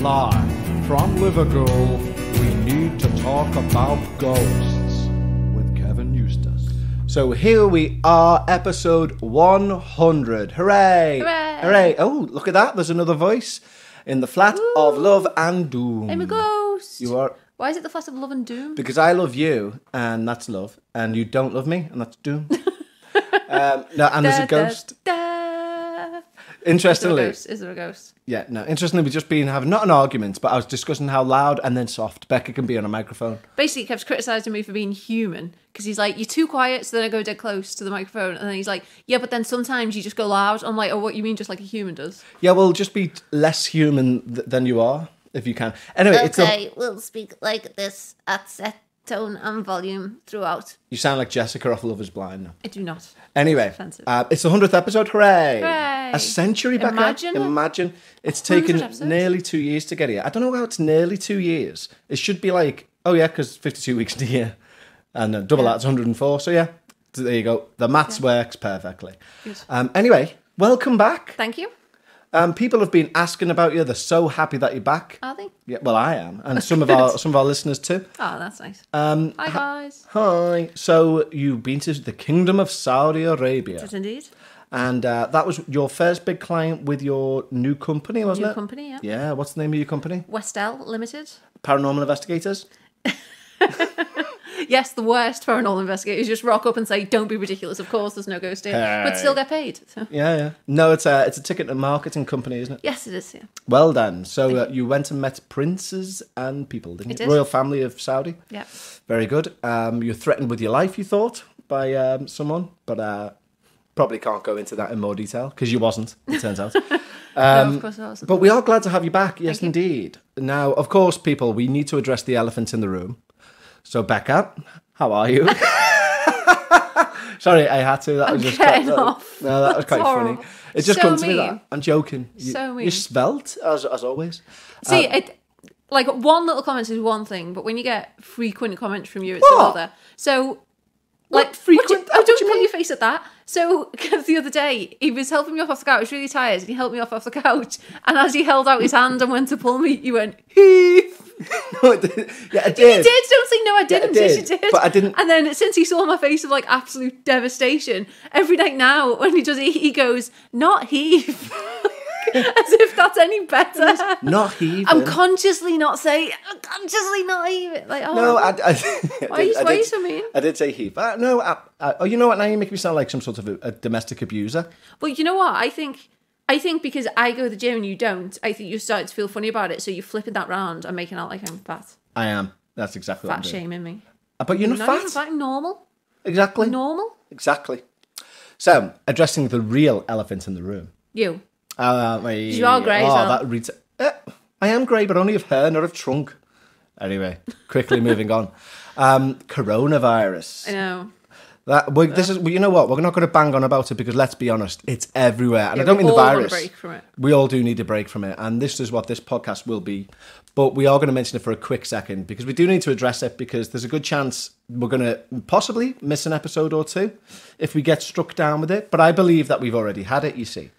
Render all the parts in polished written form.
Live from Liverpool, we need to talk about ghosts with Kevin Eustace. So here we are, episode 100. Hooray! Hooray! Hooray! Oh, look at that. There's another voice in the flat of love and doom. I'm a ghost. You are. Why is it the flat of love and doom? Because I love you, and that's love, and you don't love me, and that's doom. No, and there's a ghost. Interestingly, Is there a ghost? Yeah, no. Interestingly, we've just been having not an argument, but I was discussing how loud and then soft Bekah can be on a microphone. Basically, he kept criticising me for being human because he's like, "You're too quiet," so then I go dead close to the microphone, and then he's like, "Yeah, but then sometimes you just go loud." I'm like, "Oh, what you mean, just like a human does?" Yeah, well, just be less human than you are if you can. Anyway, we'll speak like this at set tone and volume throughout. You sound like Jessica off Love Is Blind now. I do not. Anyway, it's the 100th episode. Hooray! Hooray! A century, Bekah. Imagine. It's taken nearly 2 years to get here. I don't know how it's nearly 2 years. It should be like, oh yeah, because 52 weeks in a year. And double that's 104. So yeah, there you go. The maths works perfectly. Anyway, welcome back. Thank you. People have been asking about you. They're so happy that you're back. Are they? Yeah, well, I am, and some of our listeners too. Oh, that's nice. Hi guys. Hi. So you've been to the Kingdom of Saudi Arabia. Yes, indeed. And that was your first big client with your new company, wasn't it? New company, yeah. Yeah. What's the name of your company? Westell Limited. Paranormal Investigators. Yes, the worst paranormal investigators just rock up and say, "Don't be ridiculous. Of course, there's no ghost here," but still get paid. So. Yeah. No, it's a ticket and marketing company, isn't it? Yes, it is. Yeah. Well done. So you went and met princes and people, didn't you? Did. Royal family of Saudi. Yeah. Very good. You're threatened with your life, you thought, by someone, but probably can't go into that in more detail because you wasn't. It turns out. No, of course I wasn't. But we are glad to have you back. Yes, Thank you. indeed. Now, of course, people, we need to address the elephant in the room. So, Bekah, how are you? Sorry, I had to. That was just getting off. No, that was quite funny. It just So comes to me mean. that. I'm joking. So mean. You're svelte, as always. See, like one little comment is one thing, but when you get frequent comments from you, it's another. So, like frequent? Don't put your face at that. So, because the other day he was helping me off the couch, I was really tired, and he helped me off the couch. And as he held out his hand and went to pull me, you went heave. No, I didn't. Yeah, I did. You did. Don't say no. I didn't. Yeah, I did. Yes, you did. But I didn't. And then since he saw my face of like absolute devastation, every night now when he does it, he goes, "Not heave." As if that's any better. Not heaving. I'm consciously not saying. I'm consciously not heaving. Like, oh, No, why are you so mean? I did say heave. No, oh, you know what? Now you make me sound like some sort of a domestic abuser. Well, you know what? I think because I go to the gym and you don't, I think you're starting to feel funny about it. So you're flipping that round and making out like I'm fat. I am. That's exactly what I'm Fat doing. shaming me. But you're not Not fat. even fat. Normal. Exactly. Normal. Exactly. So, addressing the real elephant in the room. You. You are grey as well. That reads. I am grey, but only of hair, not of trunk. Anyway, quickly moving on. Coronavirus. I know. This is. You know what? We're not going to bang on about it because let's be honest, it's everywhere, and Yeah, I don't mean the we all want a virus. break from it. We all do need a break from it, and this is what this podcast will be. But we are going to mention it for a quick second because we do need to address it because there's a good chance we're going to possibly miss an episode or two if we get struck down with it. But I believe that we've already had it. You see.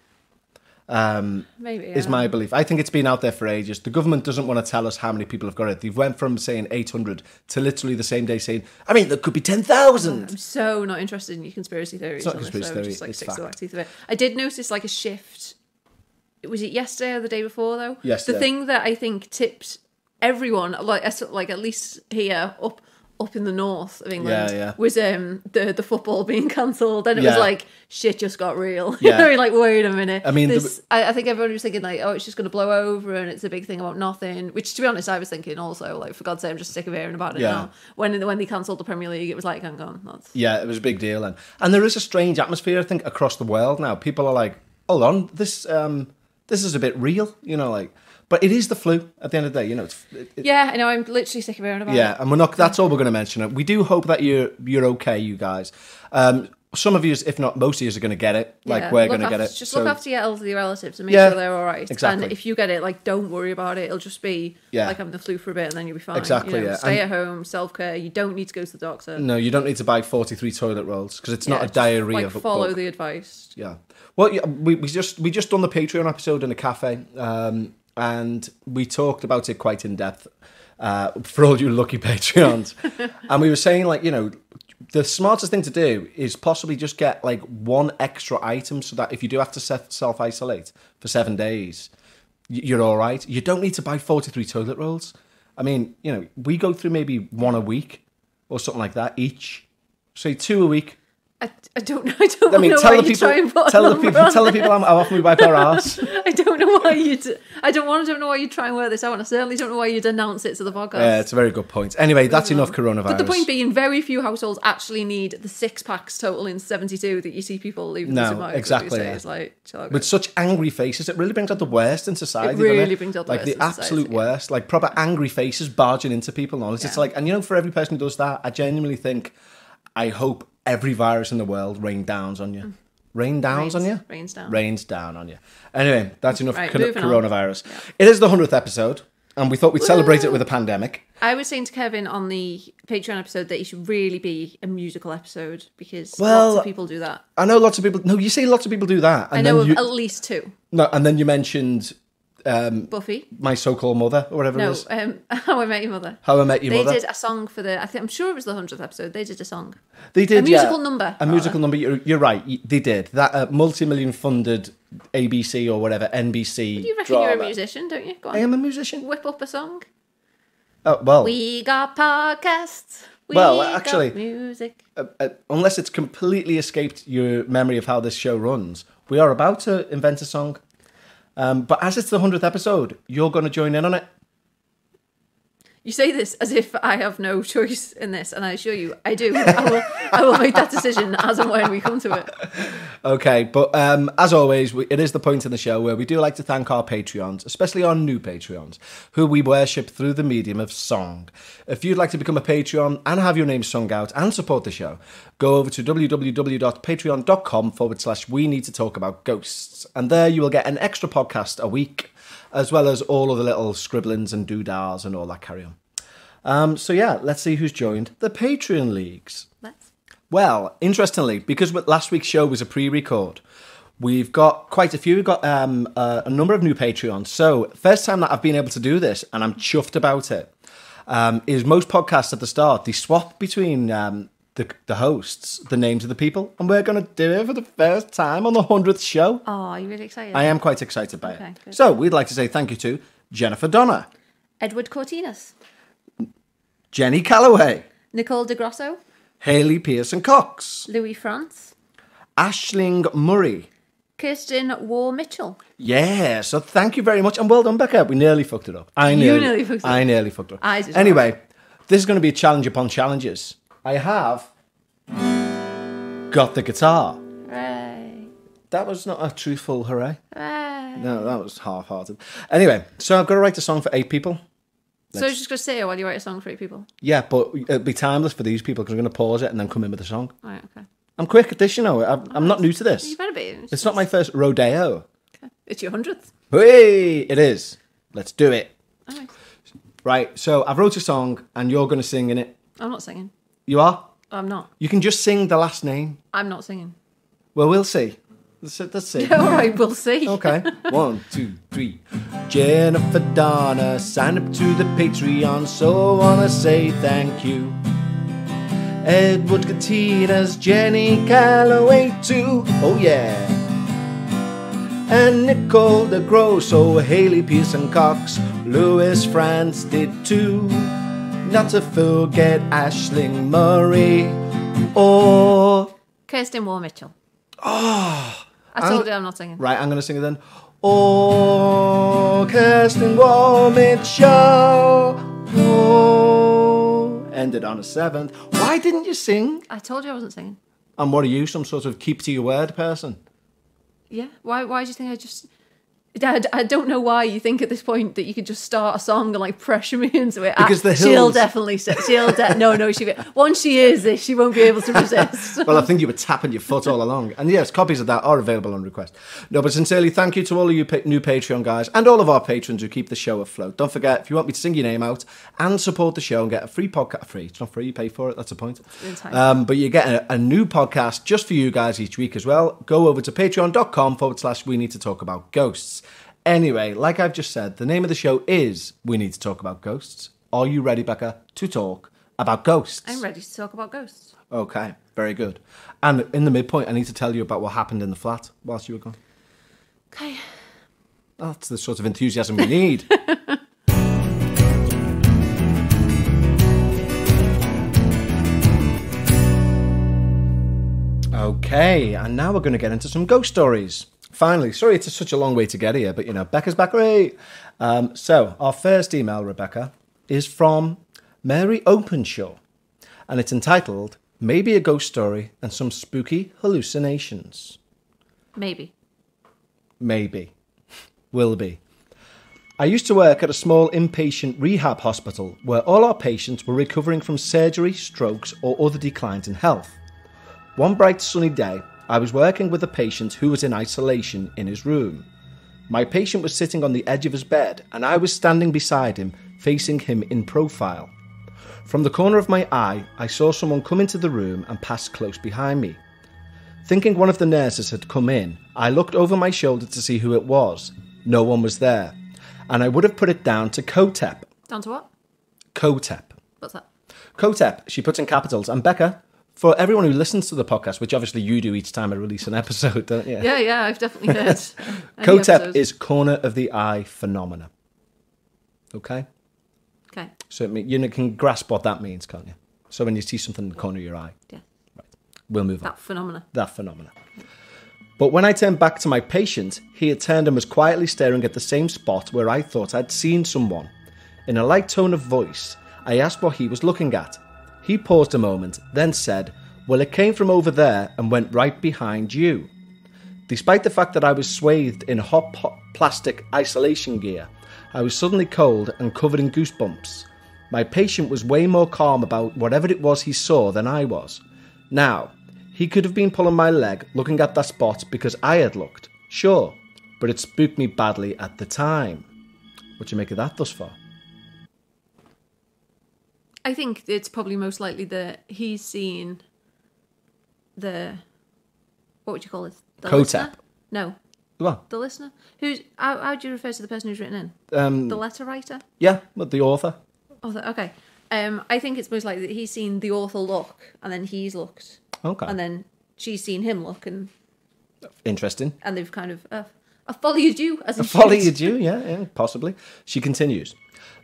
Maybe Is my belief. I think it's been out there for ages. The government doesn't want to tell us how many people have got it. They've went from saying 800 to literally the same day saying, I mean, there could be 10,000. I'm so not interested in your conspiracy theories. It's not on this, conspiracy so theory, just, like, it's stick to the fact. teeth of it. I did notice like a shift. Was it yesterday or the day before though? Yesterday. The thing that I think tipped everyone, like at least here up in the north of England, was the football being cancelled. And it was like, shit just got real. Yeah. You know, like, wait a minute. I mean, I think everyone was thinking like, oh, it's just going to blow over and it's a big thing about nothing. Which, to be honest, I was thinking also, like, for God's sake, I'm just sick of hearing about it now. When they cancelled the Premier League, it was like, hang on. Yeah, it was a big deal then. And there is a strange atmosphere, I think, across the world now. People are like, hold on, this is a bit real, you know, like... But it is the flu at the end of the day, you know. Yeah, I know. I'm literally sick of hearing about it. Yeah, and we're not. That's all we're going to mention. We do hope that you're okay, you guys. Some of you, if not most of you, are going to get it. Like we're going to get it. Just look after your elderly relatives and make sure they're all right. Exactly. And if you get it, like, don't worry about it. It'll just be like having the flu for a bit, and then you'll be fine. Exactly. You know, stay at home, self-care. You don't need to go to the doctor. No, you don't need to buy 43 toilet rolls because it's not a diarrhea. Like, follow the advice. Yeah. Well, we just done the Patreon episode in a cafe. and we talked about it quite in depth for all you lucky Patreons. And we were saying, like, you know, the smartest thing to do is possibly just get like one extra item so that if you do have to self-isolate for 7 days, you're all right. You don't need to buy 43 toilet rolls. I mean, you know, we go through maybe one a week or something like that each. Say 2 a week. I don't know. I mean, tell the people how often we wipe our arse. I don't know why I don't know why you try and wear this out. I certainly don't know why you'd announce it to the podcast. Yeah, it's a very good point. Anyway, that's enough coronavirus. But the point being, very few households actually need the 6-packs totaling 72 that you see people leaving the supermarket. Exactly. Yeah. Like, with such angry faces, it really brings out the worst in society. It really brings out the worst. Like the absolute worst. Like proper angry faces barging into people. Honestly, it's like, and you know, for every person who does that, I genuinely think, I hope every virus in the world rains down on you. Rains down on you. Anyway, that's enough coronavirus. Yeah. It is the 100th episode, and we thought we'd celebrate it with a pandemic. I was saying to Kevin on the Patreon episode that it should really be a musical episode, because lots of people do that. I know lots of people. No, you say lots of people do that. And I know of at least 2. No, and then you mentioned Buffy, My So-Called Mother, or whatever it is. How I Met Your Mother. They did a song for I'm sure it was the 100th episode. They did a song. They did, a musical number. A musical number. You're right. They did that. Multi-million funded ABC or whatever NBC. You reckon you're a musician, don't you? Go on. I am a musician. Whip up a song. Oh well. We got podcasts. Actually, got music. Unless it's completely escaped your memory of how this show runs, we are about to invent a song. But as it's the 100th episode, you're going to join in on it. You say this as if I have no choice in this, and I assure you, I do. I will make that decision as and when we come to it. Okay, but as always, it is the point in the show where we do like to thank our Patreons, especially our new Patreons, who we worship through the medium of song. If you'd like to become a Patreon and have your name sung out and support the show, go over to www.patreon.com/we need to talk about ghosts. And there you will get an extra podcast a week, as well as all of the little scribblings and doodahs and all that carry on. So yeah, let's see who's joined the Patreon leagues. Well, interestingly, because last week's show was a pre-record, we've got quite a few. We've got a number of new Patreons. So first time that I've been able to do this, and I'm chuffed about it, is most podcasts at the start, they swap between the hosts, the names of the people, and we're going to do it for the first time on the 100th show. Oh, are you really excited? I am quite excited by it. Good. So we'd like to say thank you to Jennifer Donner, Edward Cortinas, Jenny Calloway, Nicole DeGrosso, Hayley Pearson-Cox, Louis France, Aisling Murray, Kirsten War-Mitchell. Yeah, so thank you very much, and well done, Bekah. We nearly fucked it up. I nearly fucked it up. Anyway, this is going to be a challenge upon challenges. I have got the guitar. Hooray. That was not a truthful hooray. Hooray. No, that was half-hearted. Anyway, so I've got to write a song for 8 people. So you're just going to say it while you write a song for 8 people? Yeah, but it'll be timeless for these people because I'm going to pause it and then come in with a song. Right, okay. I'm quick at this, you know. I'm not new to this. You better be. It's not my first rodeo. Okay. It's your 100th. Hey, it is. Let's do it. All right. Right, so I've wrote a song and you're going to sing in it. I'm not singing. You are? I'm not. You can just sing the last name. I'm not singing. Well, we'll see. Let's see. All right, we'll see. Okay. 1, 2, 3. Jennifer Donner signed up to the Patreon, so I wanna say thank you. Edward Cortinas, Jenny Calloway too. Oh yeah. And Nicole DeGrosso, Hayley Pearson-Cox, Louis France did too. Not to forget Aisling Murray or Kirsten War-Mitchell. Oh. I told you I'm not singing. Right, I'm going to sing it then. Oh, Kirsten War-Mitchell. Oh. Ended on a 7th. Why didn't you sing? I told you I wasn't singing. And what are you, some sort of keep to your word person? Yeah. Why do you think I just... I don't know why you think at this point that you could just start a song and like pressure me into it. Because the hills... She'll definitely say... Once she hears this, she won't be able to resist. Well, I think you were tapping your foot all along. And yes, copies of that are available on request. No, but sincerely, thank you to all of you new Patreon guys and all of our patrons who keep the show afloat. Don't forget, if you want me to sing your name out and support the show and get a free podcast... Free. It's not free, you pay for it. That's the point. But you get a new podcast just for you guys each week as well. Go over to patreon.com/we need to talk about ghosts. Anyway, like I've just said, the name of the show is We Need to Talk About Ghosts. Are you ready, Bekah, to talk about ghosts? I'm ready to talk about ghosts. Okay, very good. And in the midpoint, I need to tell you about what happened in the flat whilst you were gone. Okay. That's the sort of enthusiasm we need. Okay, and now we're going to get into some ghost stories. Finally, sorry it's such a long way to get here, but Becca's back. Right. So our first email, Rebecca, is from Mary Openshaw, and it's entitled Maybe a Ghost Story and Some Spooky Hallucinations. Maybe. Will be. I used to work at a small inpatient rehab hospital where all our patients were recovering from surgery, strokes, or other declines in health. One bright sunny day, I was working with a patient who was in isolation in his room. My patient was sitting on the edge of his bed, and I was standing beside him, facing him in profile. From the corner of my eye, I saw someone come into the room and pass close behind me. Thinking one of the nurses had come in, I looked over my shoulder to see who it was. No one was there, and I would have put it down to Kotep. Down to what? Kotep. What's that? Kotep, she puts in capitals. And Bekah, for everyone who listens to the podcast, which obviously you do each time I release an episode, don't you? Yeah, I've definitely heard. Kotep is corner of the eye phenomena. Okay? Okay. So you can grasp what that means, can't you? So when you see something in the corner of your eye. Yeah. Right. We'll move on. That phenomena. But when I turned back to my patient, he had turned and was quietly staring at the same spot where I thought I'd seen someone. In a light tone of voice, I asked what he was looking at. He paused a moment, then said, "Well, it came from over there and went right behind you." Despite the fact that I was swathed in hot plastic isolation gear, I was suddenly cold and covered in goosebumps. My patient was way more calm about whatever it was he saw than I was. Now, he could have been pulling my leg, looking at that spot because I had looked, sure, but it spooked me badly at the time. What do you make of that thus far? I think it's probably most likely that he's seen the... What would you call it? The Kotep. listener? No. What? The listener? How do you refer to the person who's written in? The letter writer? Yeah, but the author. Okay. I think it's most likely that he's seen the author look, and then he's looked. Okay. And then she's seen him look, and... Interesting. And they've kind of... I followed you, as I followed you, yeah, possibly. She continues.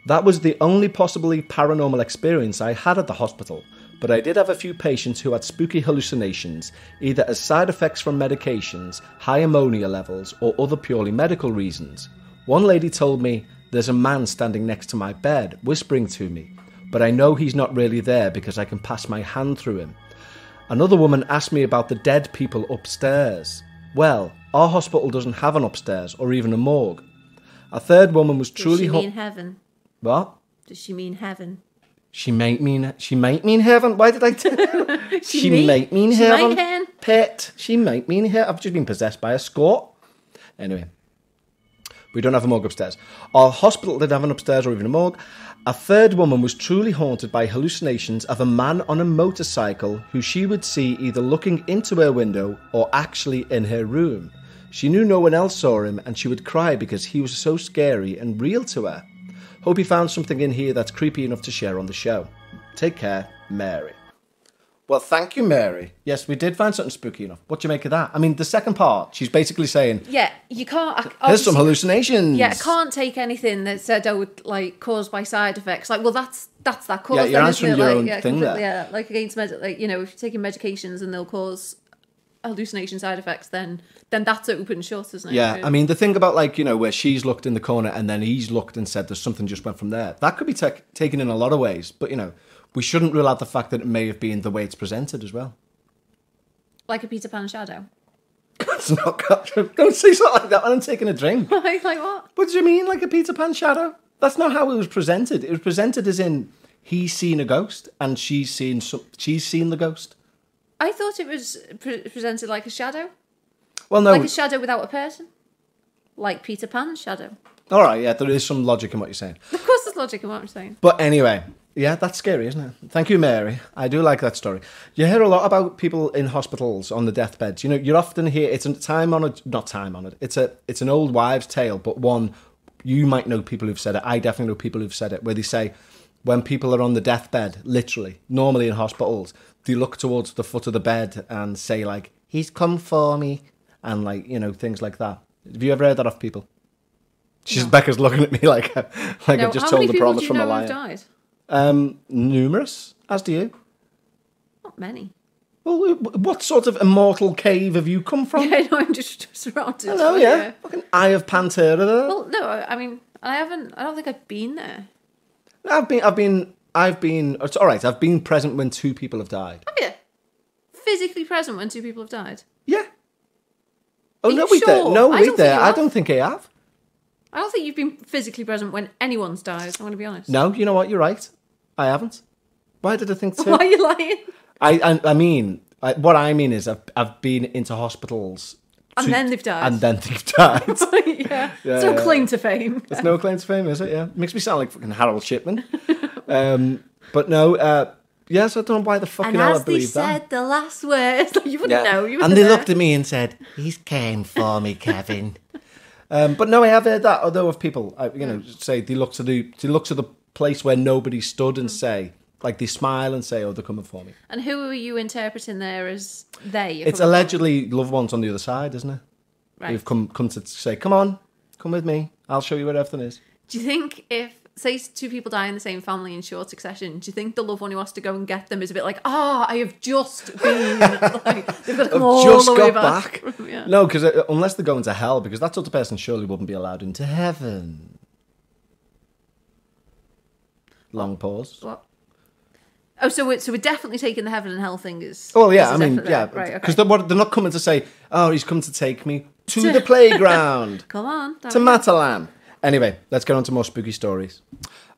That was the only possibly paranormal experience I had at the hospital, but I did have a few patients who had spooky hallucinations, either as side effects from medications, high ammonia levels, or other purely medical reasons. One lady told me, "There's a man standing next to my bed, whispering to me, but I know he's not really there because I can pass my hand through him." Another woman asked me about the dead people upstairs. Well, our hospital doesn't have an upstairs or even a morgue. A third woman was truly... Does she mean heaven? What? Does she mean heaven? She might mean heaven. Why did I tell you? She might mean heaven. Pet. She might mean heaven. I've just been possessed by a squat. Anyway. We don't have a morgue upstairs. Our hospital didn't have an upstairs or even a morgue. A third woman was truly haunted by hallucinations of a man on a motorcycle who she would see either looking into her window or actually in her room. She knew no one else saw him and she would cry because he was so scary and real to her. Hope you found something in here that's creepy enough to share on the show. Take care, Mary. Well, thank you, Mary. Yes, we did find something spooky enough. What do you make of that? I mean, the second part, she's basically saying... Yeah, you can't... There's some hallucinations. Yeah, I can't take anything that said, caused by side effects. Like, well, that's that cause. Yeah, you're answering your own thing there. Yeah, like against... if you're taking medications and they'll cause hallucination side effects, then that's open and shut, isn't it? Yeah, really? I mean, the thing about, where she's looked in the corner and then he's looked and said there's something just went from there, that could be taken in a lot of ways. But, we shouldn't rule out the fact that it may have been the way it's presented as well. Like a Peter Pan shadow. It's not... Don't say something like that when I'm taking a drink. Like what? What do you mean, like a Peter Pan shadow? That's not how it was presented. It was presented as in he's seen a ghost and she's seen the ghost. I thought it was presented like a shadow. Well, no. Like a shadow without a person. Like Peter Pan's shadow. All right, yeah, there is some logic in what you're saying. Of course there's logic in what I'm saying. But anyway, Yeah, that's scary, isn't it? Thank you, Mary. I do like that story. You hear a lot about people in hospitals on the deathbeds. You know, you're often hear it's a not time honoured. It's an old wives' tale, but one you might know people who've said it. I definitely know people who've said it, where they say when people are on the deathbed, literally, normally in hospitals, they look towards the foot of the bed and say like, "He's come for me," and like, you know, things like that. Have you ever heard that off people? Becca's looking at me like I just told the promise from a liar. How many people do you know who've died? Numerous, as do you. Not many. Well, what sort of immortal cave have you come from? Yeah, no, I'm just surrounded. Hello, yeah. Fucking Eye of Pantera there. Well, no, I mean, I don't think I've been there. I've been. It's all right. I've been present when 2 people have died. Have you? Physically present when 2 people have died? Yeah. Oh, Are no, you we sure? there. No, I we don't there. think you I have. don't think I have. I don't think you've been physically present when anyone's died, I'm going to be honest. No, you know what? You're right. I haven't. Why did I think so? Why are you lying? I mean, what I mean is I've been into hospitals. And then they've died. And then they've died. Yeah. It's no claim to fame. There's no claim to fame, is it? Yeah. Makes me sound like fucking Harold Shipman. But no, yes, I don't know why the fucking hell I believe that. And as they said the last words, You wouldn't know. You and they looked at me and said, "He's came for me, Kevin." But no, I have heard that. Although of people, say they look to the place where nobody stood and say, like they smile and say, "Oh, they're coming for me." And who are you interpreting there as they? It's allegedly loved ones on the other side, isn't it? Right. Who've come to say, "Come on, come with me. I'll show you where everything is." Do you think if, say, 2 people die in the same family in short succession, do you think the loved one who has to go and get them is a bit like, I have just been, like, they've got to come all the way back? Yeah. No, because unless they're going to hell, because that sort of person surely wouldn't be allowed into heaven. Long pause. What? Oh, so we're definitely taking the heaven and hell thing as... Oh, yeah, I mean, yeah. Right, because they're not coming to say, "Oh, he's come to take me to the playground." Come on. To Matalan. Anyway, let's get on to more spooky stories.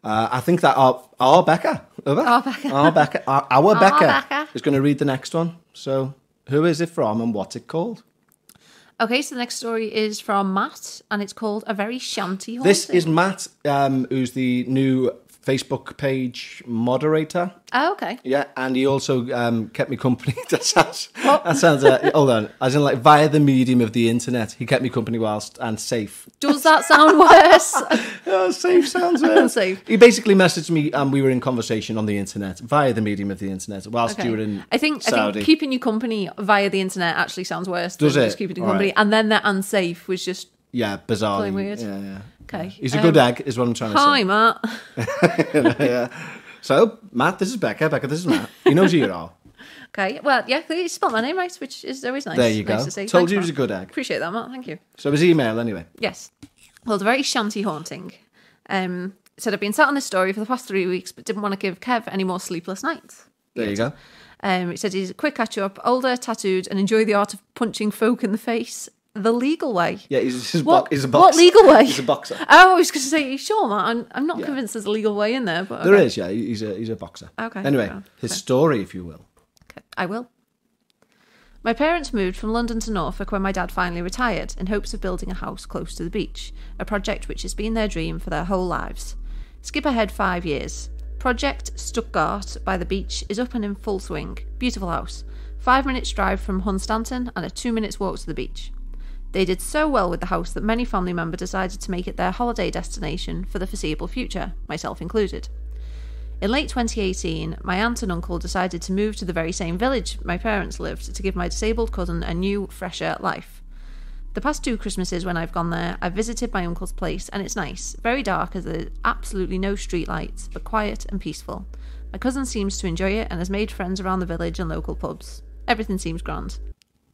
I think that our Bekah is going to read the next one. So, who is it from and what's it called? Okay, so the next story is from Matt, and it's called A Very Shanty Haunting. This is Matt, who's the new Facebook page moderator. Oh, okay. Yeah, and he also kept me company. That sounds hold on. As in, like, via the medium of the internet, he kept me company whilst and safe. Does that sound worse? Oh, safe sounds worse. Safe. He basically messaged me, and we were in conversation on the internet via the medium of the internet whilst you were in I think keeping you company via the internet actually sounds worse than just keeping you company. Right. And then that unsafe was just bizarre. Weird. Yeah. Okay. He's a good egg, is what I'm trying to say. Hi, Matt. Yeah. So, Matt, this is Bekah. Bekah, this is Matt. He knows who you are. Okay. Well, yeah, you spelled my name right, which is always nice. There you go. Nice to see. Told Thanks, you he Matt. was a good egg. Appreciate that, Matt. Thank you. So his email, anyway. Yes. Well, the very shanty haunting. Said I've been sat on this story for the past 3 weeks, but didn't want to give Kev any more sleepless nights. There you go. It said he's a quick catch up, older, tattooed, and enjoy the art of punching folk in the face the legal way. Yeah, he's a boxer. What legal way? He's a boxer. Oh, I was going to say, sure, Matt. I'm not convinced there's a legal way in there. But okay. There is, yeah. He's a boxer. Okay. Anyway, his story, if you will. Okay, I will. My parents moved from London to Norfolk when my dad finally retired in hopes of building a house close to the beach, a project which has been their dream for their whole lives. Skip ahead 5 years. Project Stuttgart by the beach is up and in full swing. Beautiful house. 5 minutes drive from Hunstanton and a 2 minutes walk to the beach. They did so well with the house that many family members decided to make it their holiday destination for the foreseeable future, myself included. In late 2018, my aunt and uncle decided to move to the very same village my parents lived to give my disabled cousin a new, fresher life. The past 2 Christmases when I've gone there, I've visited my uncle's place and it's nice, very dark as there's absolutely no street lights, but quiet and peaceful. My cousin seems to enjoy it and has made friends around the village and local pubs. Everything seems grand.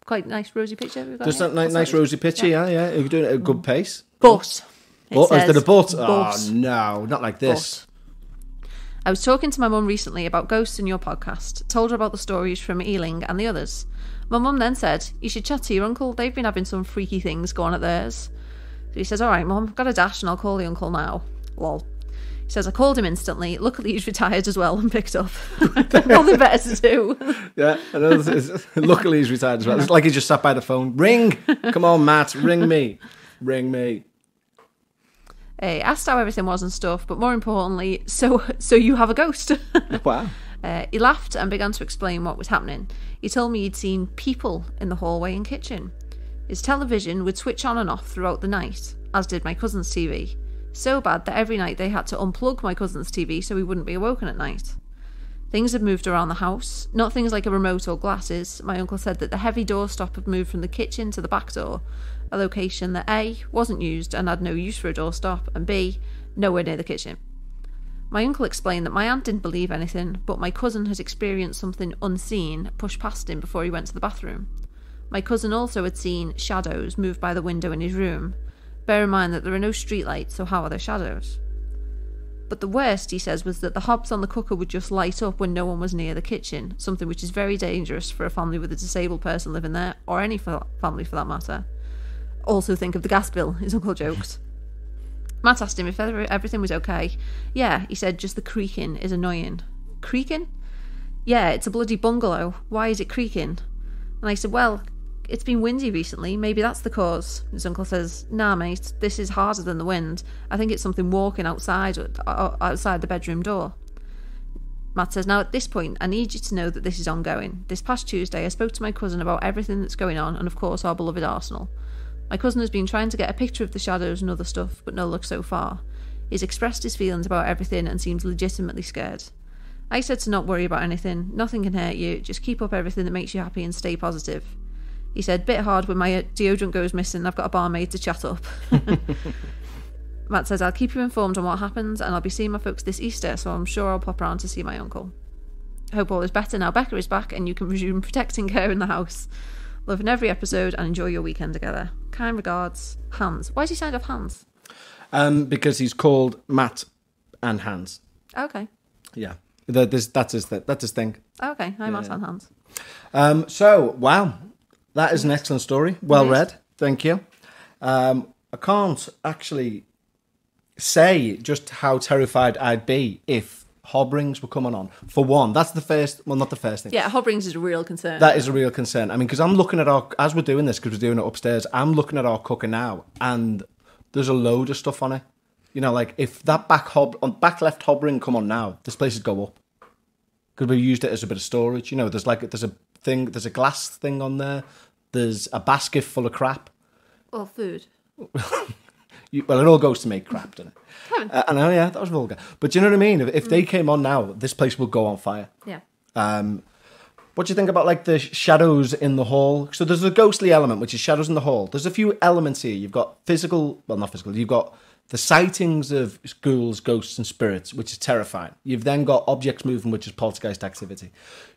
Quite nice rosy picture we've got. Just that nice rosy picture, yeah. You're doing it at a good pace. But is there a but? Oh no, not like this. But. I was talking to my mum recently about ghosts in your podcast, told her about the stories from Ealing and the others. My mum then said, "You should chat to your uncle, they've been having some freaky things go on at theirs." So he says, "Alright mum, got a dash and I'll call the uncle now." Lol. He says, "I called him instantly. Luckily, he's retired as well and picked up." Nothing better to do. Yeah, I know. Luckily, he's retired as well. It's like he just sat by the phone. Ring! Come on, Matt, ring me. Ring me. Asked how everything was and stuff, but more importantly, so you have a ghost. Wow. He laughed and began to explain what was happening. He told me he'd seen people in the hallway and kitchen. His television would switch on and off throughout the night, as did my cousin's TV. So bad that every night they had to unplug my cousin's TV so he wouldn't be awoken at night. Things had moved around the house, not things like a remote or glasses. My uncle said that the heavy doorstop had moved from the kitchen to the back door, a location that A, wasn't used and had no use for a doorstop, and B, nowhere near the kitchen. My uncle explained that my aunt didn't believe anything, but my cousin had experienced something unseen push past him before he went to the bathroom. My cousin also had seen shadows move by the window in his room. Bear in mind that there are no streetlights, so how are there shadows? But the worst, he says, was that the hobs on the cooker would just light up when no one was near the kitchen, something which is very dangerous for a family with a disabled person living there, or any family for that matter. Also think of the gas bill, his uncle joked. Matt asked him if everything was okay. Yeah, he said, just the creaking is annoying. Creaking? Yeah, it's a bloody bungalow. Why is it creaking? And I said, well, it's been windy recently. Maybe that's the cause. His uncle says, nah, mate, this is harder than the wind. I think it's something walking outside the bedroom door. Matt says, now at this point, I need you to know that this is ongoing. This past Tuesday, I spoke to my cousin about everything that's going on, and of course our beloved Arsenal. My cousin has been trying to get a picture of the shadows and other stuff, but no luck so far. He's expressed his feelings about everything and seems legitimately scared. I said to not worry about anything. Nothing can hurt you. Just keep up everything that makes you happy and stay positive. He said, bit hard when my deodorant goes missing. I've got a barmaid to chat up. Matt says, I'll keep you informed on what happens, and I'll be seeing my folks this Easter, so I'm sure I'll pop around to see my uncle. Hope all is better now Bekah is back and you can resume protecting her in the house. Loving every episode and enjoy your weekend together. Kind regards, Hans. Why is he signed off Hans? Because he's called Matt and Hans. Okay. Yeah. That's his thing. Okay. Hi, Matt and Hans. So, wow. That is an excellent story. Well read. Thank you. I can't actually say just how terrified I'd be if hob rings were coming on. For one, that's the first, well, not the first thing. Yeah, hob rings is a real concern. That is a real concern. I mean, because I'm looking at as we're doing this, because we're doing it upstairs, I'm looking at our cooker now, and there's a load of stuff on it. You know, like, if that back left hob ring come on now, this place would go up. Because we used it as a bit of storage. You know, there's a glass thing on there. There's a basket full of crap. Or food. Well, it all goes to make crap, doesn't it? I know, yeah, that was vulgar. But do you know what I mean? If they came on now, this place would go on fire. Yeah. What do you think about, like, the shadows in the hall? So there's a ghostly element, which is shadows in the hall. There's a few elements here. You've got not physical, you've got the sightings of ghouls, ghosts and spirits, which is terrifying. You've then got objects moving, which is poltergeist activity.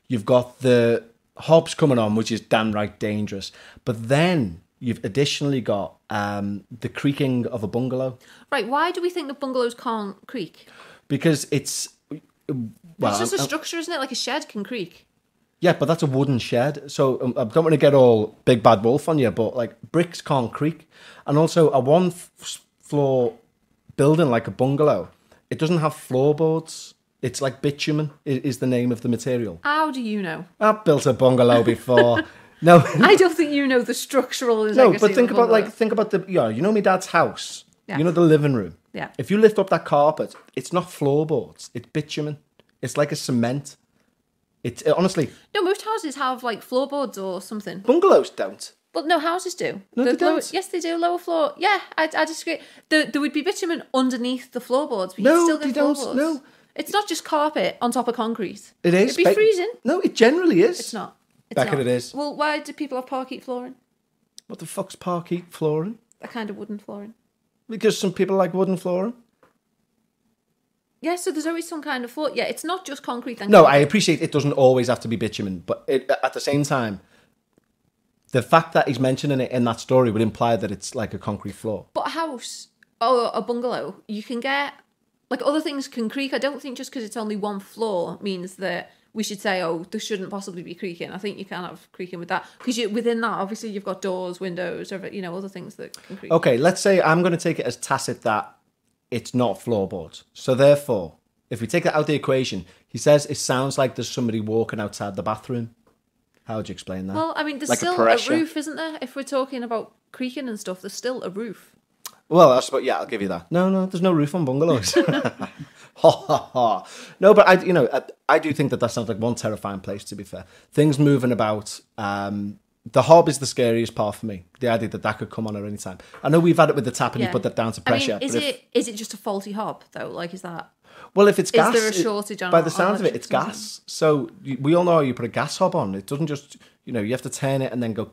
You've got the hobs coming on, which is downright dangerous. But then you've additionally got the creaking of a bungalow. Right, why do we think that bungalows can't creak? Because it's... Well, it's just a structure, isn't it? Like a shed can creak. Yeah, but that's a wooden shed. So I don't want to get all big bad wolf on you, but, like, bricks can't creak. And also a one-floor building like a bungalow, it doesn't have floorboards. It's like bitumen is the name of the material. How do you know? I've built a bungalow before. No, I don't think you know the structural integrity. No, but think about the you know my dad's house. Yeah. You know the living room. Yeah. If you lift up that carpet, it's not floorboards. It's bitumen. It's like a cement. It's honestly. No, most houses have like floorboards or something. Bungalows don't. But no, houses do. No, they don't. Yes, they do. Lower floor. Yeah, I disagree. There would be bitumen underneath the floorboards, but no, you'd still get they floorboards. don't. No. It's not just carpet on top of concrete. It is. It'd be freezing. No, it generally is. It's not. Bekah, it is. Well, why do people have parquet flooring? What the fuck's parquet flooring? A kind of wooden flooring. Because some people like wooden flooring. Yeah, so there's always some kind of floor. Yeah, it's not just concrete. No, I appreciate it doesn't always have to be bitumen, but at the same time, the fact that he's mentioning it in that story would imply that it's like a concrete floor. But a house or a bungalow, you can get... Like, other things can creak. I don't think just because it's only one floor means that we should say, oh, there shouldn't possibly be creaking. I think you can have creaking with that. Because within that, obviously, you've got doors, windows, or, you know, other things that can creak. Okay, let's say I'm going to take it as tacit that it's not floorboards. So therefore, if we take that out of the equation, he says it sounds like there's somebody walking outside the bathroom. How would you explain that? Well, I mean, there's like still a roof, isn't there? If we're talking about creaking and stuff, there's still a roof. Well, I'll give you that. No, there's no roof on bungalows. Ha ha ha. No, but I do think that sounds like one terrifying place. To be fair, things moving about. The hob is the scariest part for me. The idea that could come on at any time. I know we've had it with the tap, and you put that down to pressure. I mean, is it just a faulty hob though? Like, is that? Well, if it's gas, is there a shortage on? By the sounds of it, it's gas. So we all know how you put a gas hob on. It doesn't just you have to turn it and then go.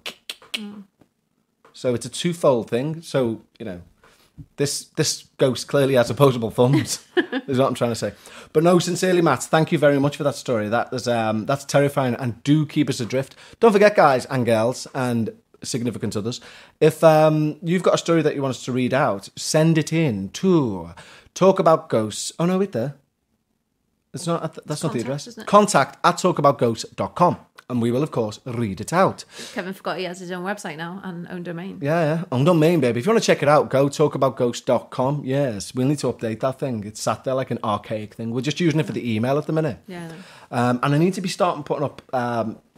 So it's a twofold thing. So this ghost clearly has opposable thumbs. Is what I'm trying to say. But no, sincerely, Matt, thank you very much for that story. That's terrifying, and do keep us adrift. Don't forget, guys and girls and significant others, if you've got a story that you want us to read out, send it in to Talk About Ghosts. Oh no, wait there. That's not the address. contact@talkaboutghosts.com. And we will, of course, read it out. Kevin forgot he has his own website now and own domain. Yeah, own domain, baby. If you want to check it out, go talkaboutghosts.com. Yes, we'll need to update that thing. It's sat there like an archaic thing. We're just using it for the email at the minute. Yeah. And I need to be starting putting up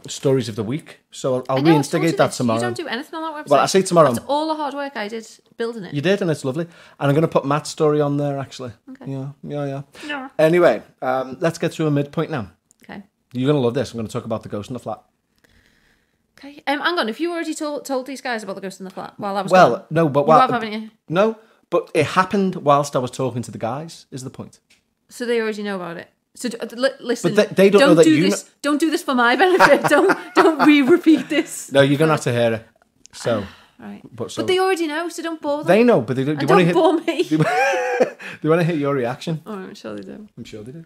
stories of the week. So I'll reinstigate that tomorrow. You don't do anything on that website. Well, I say tomorrow. That's all the hard work I did building it. You did, and it's lovely. And I'm going to put Matt's story on there, actually. Okay. Yeah. Anyway, let's get through a midpoint now. Okay. You're going to love this. I'm going to talk about the ghost in the flat. Okay. Hang on. If you already told these guys about the ghost in the flat while I was gone, no, but you have, haven't you? No, but it happened whilst I was talking to the guys. Is the point? So they already know about it. So listen. But they don't know that you. Don't do this for my benefit. don't re-repeat this. No, you're gonna have to hear it. So. Right. But they already know, so don't bore them. They know, but they don't. Don't bore me. They want to hear your reaction. Oh, I'm sure they do. I'm sure they do.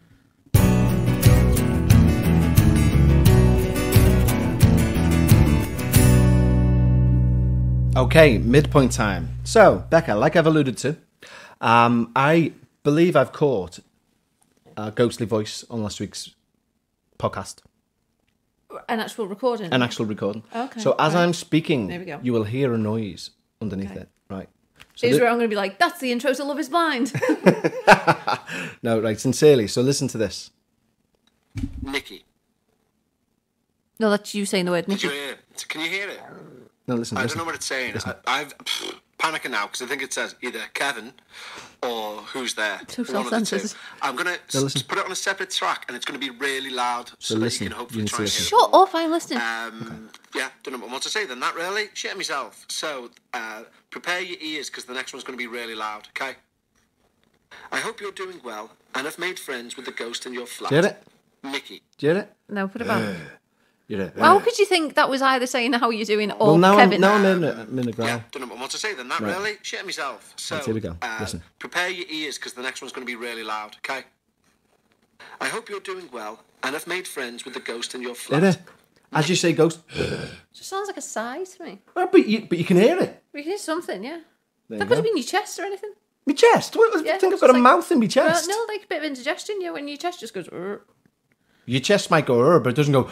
Okay, midpoint time. So, Bekah, like I've alluded to, I believe I've caught a ghostly voice on last week's podcast. An actual recording? An actual recording. Okay. So as I'm speaking, there we go. You will hear a noise underneath it. Right. So where I'm going to be like, that's the intro to Love is Blind. No, right, sincerely. So listen to this. Nikki. No, that's you saying the word Nikki. Did you hear it? Can you hear it? No, listen. I don't know what it's saying. I've panicking now because I think it says either Kevin or who's there. One of the two. I'm going to put it on a separate track and it's going to be really loud so that you can hopefully try and hear it. Shut up, I'm listening. Yeah, don't know what more to say than that, really. Shit myself. So, prepare your ears because the next one's going to be really loud, okay? I hope you're doing well and have made friends with the ghost in your flat. Did it? Nikki. Did it? No, put it back. How could you think that was either saying how you're doing or well, now Kevin? I'm in the ground. Yeah, don't know what more to say than that, really. Shit myself. So, here we go. Listen. Prepare your ears because the next one's going to be really loud, okay? I hope you're doing well and have made friends with the ghost in your flat. Did it? As you say, ghost. Just sounds like a sigh to me. Well, but you can hear it. We can hear something, yeah. That could have been your chest or anything. My chest? What, yeah, think I've got a mouth in my chest? No, like a bit of indigestion, yeah, when your chest just goes... Your chest might go, but it doesn't go...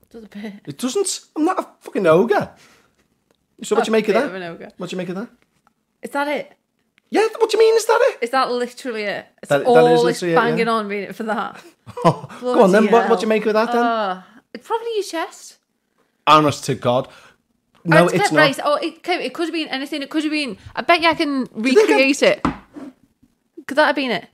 Does a bit. It doesn't. I'm not a fucking ogre. So what do you make of that? Of an ogre. What do you make of that? Is that it? Yeah, what do you mean, is that it? Is that literally it? It's that all is it's banging on reading it for that. Go on then, what do you make of that then? It's probably your chest. Honest to God. No, it's not. Right. Oh, it could have been anything. It could have been... I bet you I can recreate it. Could that have been it?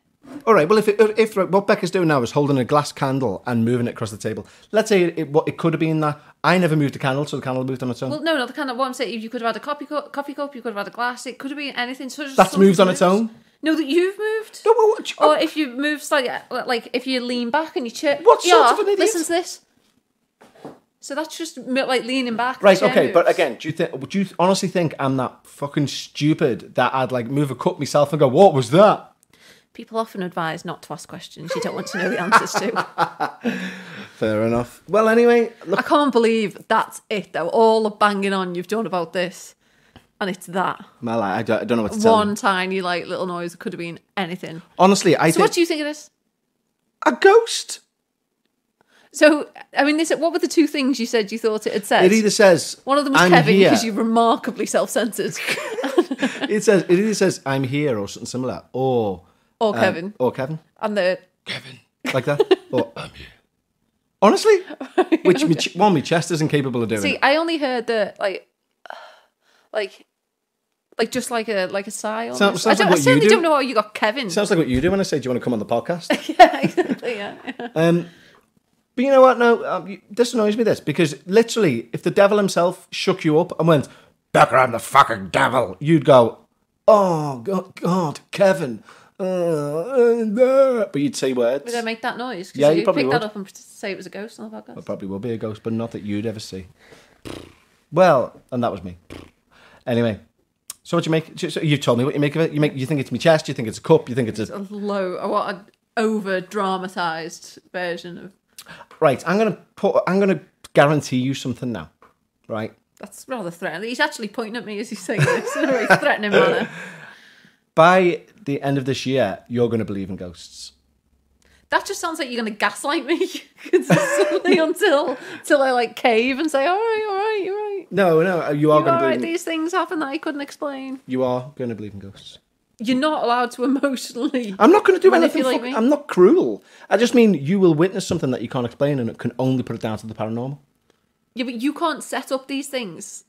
All right, well, if what Becca's doing now is holding a glass candle and moving it across the table, let's say it could have been that. I never moved the candle, so the candle moved on its own. Well, no, the candle. What I'm saying, you could have had a coffee cup, you could have had a glass. It could have been anything. So that's moved on its own? No, that you've moved. No, or if you move slightly, like if you lean back and you chair. What sort of an idiot? Listen to this. So that's just like leaning back. Right, okay, moves. But again, would you honestly think I'm that fucking stupid that I'd like move a cup myself and go, what was that? People often advise not to ask questions you don't want to know the answers to. Fair enough. Well, anyway... Look. I can't believe that's it, though. All the banging on you've done about this. And it's that. Well, I don't know what to tell you. One tiny, little noise. It could have been anything. Honestly, I think... So what do you think of this? A ghost? So, I mean, what were the two things you said you thought it had said? It either says... One of them was I'm Kevin, here. because you're remarkably self-censored. It either says, I'm here, or something similar, or Kevin. Or Kevin. And the... Kevin. Like that. Or, I'm here. Honestly? Which, my chest isn't capable of doing. See, I only heard the, like Like just like a sigh. Sounds I like what you certainly do. don't know how you got Kevin. Sounds like what you do when I say, do you want to come on the podcast? Yeah, exactly, yeah. But you know what? No, this annoys me, because literally, if the devil himself shook you up and went, Bekah, I'm the fucking devil, you'd go, oh, God, Kevin. But you'd say words. Would I make that noise? Yeah, you probably pick would. that up and say it was a ghost on the podcast. It probably will be a ghost, but not that you'd ever see. Well, and that was me. Anyway, so what do you make? So you've told me what you make of it. You think it's my chest. You think it's a cup. You think it's a what an over dramatized version of. Right, I'm gonna guarantee you something now. Right. That's rather threatening. He's actually pointing at me as he's saying this in a very threatening manner. By the end of this year, you're going to believe in ghosts. That just sounds like you're going to gaslight me consistently until I like cave and say, all right, you're right. No, you are going to believe. Right, these things happen that I couldn't explain. You are going to believe in ghosts. You're not allowed to emotionally. I'm not going to do anything. Me. I'm not cruel. I just mean you will witness something that you can't explain, and it can only put it down to the paranormal. Yeah, but you can't set up these things.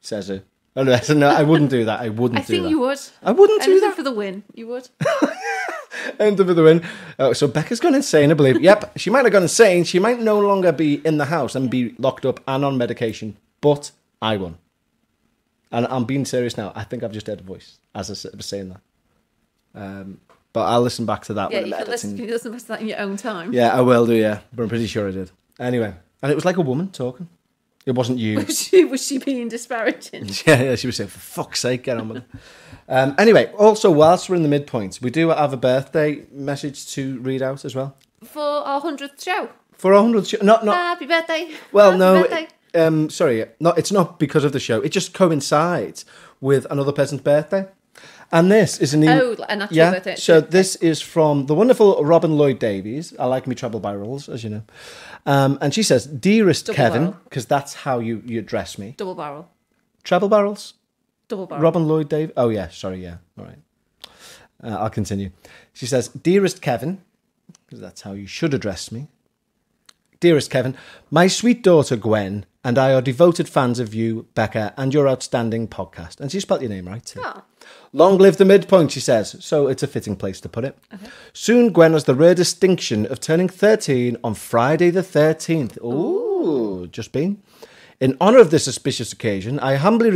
Says who? Oh, no, I wouldn't do that. I think you would. I wouldn't do that. For the win, you would. Enter for the win. Oh, so Becca's gone insane, I believe. Yep, she might have gone insane. She might no longer be in the house and be locked up and on medication, but I won. And I'm being serious now. I think I've just heard a voice as I was saying that. But I'll listen back to that. Yeah, you can listen back to that in your own time. Yeah, I will do, yeah. But I'm pretty sure I did. Anyway, and it was like a woman talking. It wasn't you. Was she being disparaging? Yeah, she was saying, for fuck's sake, get on with it. Anyway, also, whilst we're in the midpoint, we do have a birthday message to read out as well. For our 100th show. For our 100th show. Not. Happy birthday. Well, Happy no. birthday. Sorry, it's not because of the show. It just coincides with another person's birthday. And this is an email. Oh, an actual birthday. So this is from the wonderful Robin Lloyd Davies. I like me travel by rules, as you know. And she says, Dearest Double Kevin, because that's how you address me. Double barrel. Travel barrels? Double barrel. Robin Lloyd Davies. Oh, yeah. Sorry, yeah. All right. I'll continue. She says, Dearest Kevin, because that's how you should address me. Dearest Kevin, my sweet daughter Gwen and I are devoted fans of you, Bekah, and your outstanding podcast. And she spelled your name right, too. Oh. Long live the midpoint, she says. So it's a fitting place to put it. Okay. Soon, Gwen has the rare distinction of turning 13 on Friday the 13th. Ooh, just been. In honour of this auspicious occasion, I humbly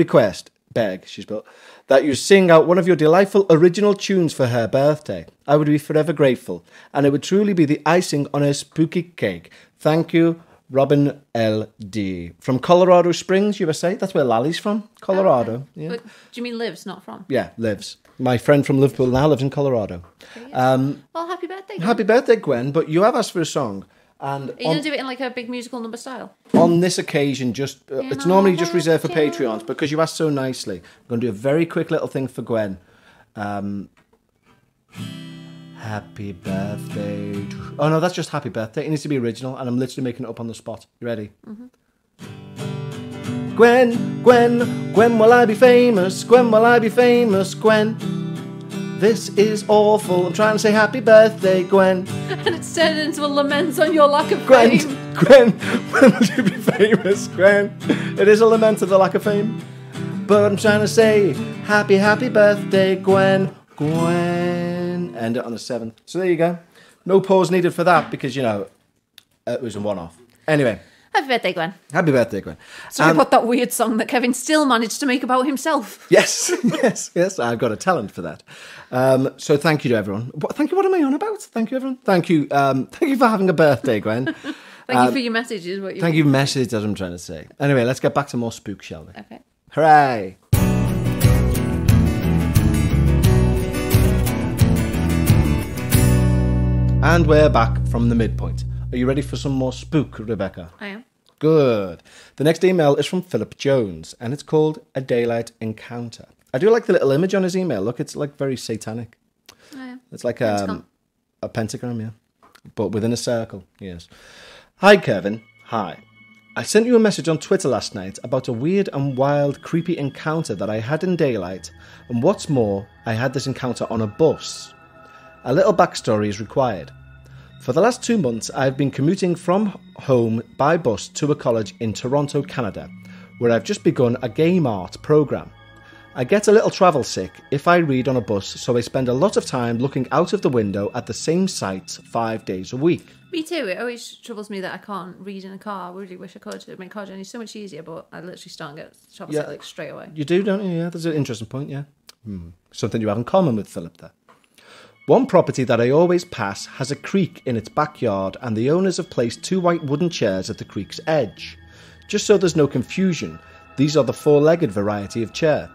beg, she's built, that you sing out one of your delightful original tunes for her birthday. I would be forever grateful, and it would truly be the icing on her spooky cake. Thank you, Robin L.D. From Colorado Springs, USA. That's where Lally's from, Colorado. Okay. Yeah. But do you mean lives, not from? Yeah, lives. My friend from Liverpool now lives in Colorado. Okay, yes. Well, happy birthday, Gwen. Happy birthday, Gwen. But you have asked for a song. And are you going to do it in like a big musical number style? On this occasion, it's normally just reserved for Patreons, because you asked so nicely. I'm going to do a very quick little thing for Gwen. Happy birthday. Oh, no, that's just happy birthday. It needs to be original, and I'm literally making it up on the spot. You ready? Mm-hmm. Gwen, will I be famous? Gwen, will I be famous? Gwen, this is awful. I'm trying to say happy birthday, Gwen. And it's turned into a lament on your lack of fame. Gwen, when will you be famous, Gwen? It is a lament of the lack of fame. But I'm trying to say happy birthday, Gwen. Gwen. End it on the 7th. So there you go. No pause needed for that because, it was a one-off. Anyway. Happy birthday, Gwen. Happy birthday, Gwen. So we put that weird song that Kevin still managed to make about himself. Yes. I've got a talent for that. So thank you to everyone. What am I on about? Thank you, everyone. Thank you for having a birthday, Gwen. Thank you for your messages. Thank you for messages, as I'm trying to say. Anyway, let's get back to more spook, shall we? Okay. Hooray. And we're back from the midpoint. Are you ready for some more spook, Rebecca? I am. Good. The next email is from Philip Jones, and it's called A Daylight Encounter. I do like the little image on his email. Look, it's like very satanic. Oh, yeah. It's like a pentagram, yeah. But within a circle, yes. Hi, Kevin. Hi. I sent you a message on Twitter last night about a weird and wild, creepy encounter that I had in daylight, and what's more, I had this encounter on a bus. A little backstory is required. For the last 2 months, I've been commuting from home by bus to a college in Toronto, Canada, where I've just begun a game art program. I get a little travel sick if I read on a bus, so I spend a lot of time looking out of the window at the same sites 5 days a week. Me too. It always troubles me that I can't read in a car. I really wish I could. It would make car journey so much easier, but I literally start and get travel sick like straight away. You do, don't you? Yeah, that's an interesting point, yeah. Something you have in common with Philip there. One property that I always pass has a creek in its backyard, and the owners have placed 2 white wooden chairs at the creek's edge. Just so there's no confusion, these are the 4-legged variety of chair.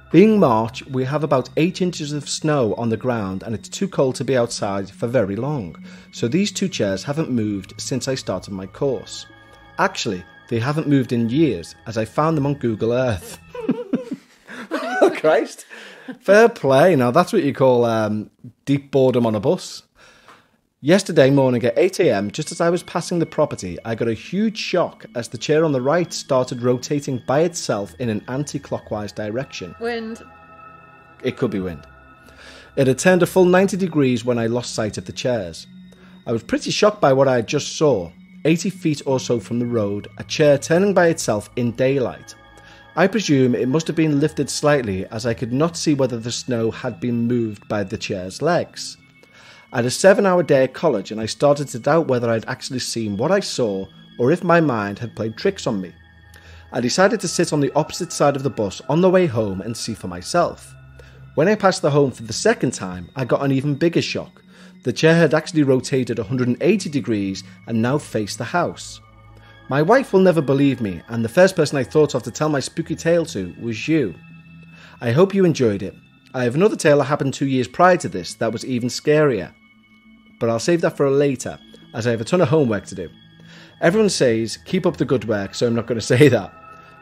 Being March, we have about 8 inches of snow on the ground and it's too cold to be outside for very long, so these 2 chairs haven't moved since I started my course. Actually, they haven't moved in years, as I found them on Google Earth. Oh, Christ. Fair play. Now, that's what you call deep boredom on a bus. Yesterday morning at 8 a.m, just as I was passing the property, I got a huge shock as the chair on the right started rotating by itself in an anti-clockwise direction. Wind. It could be wind. It had turned a full 90 degrees when I lost sight of the chairs. I was pretty shocked by what I just saw. 80 feet or so from the road, a chair turning by itself in daylight. I presume it must have been lifted slightly as I could not see whether the snow had been moved by the chair's legs. I had a 7-hour day at college and I started to doubt whether I'd actually seen what I saw or if my mind had played tricks on me. I decided to sit on the opposite side of the bus on the way home and see for myself. When I passed the home for the second time, I got an even bigger shock. The chair had actually rotated 180 degrees and now faced the house. My wife will never believe me, and the first person I thought of to tell my spooky tale to was you. I hope you enjoyed it. I have another tale that happened 2 years prior to this that was even scarier. But I'll save that for later, as I have a ton of homework to do. Everyone says, keep up the good work, so I'm not going to say that.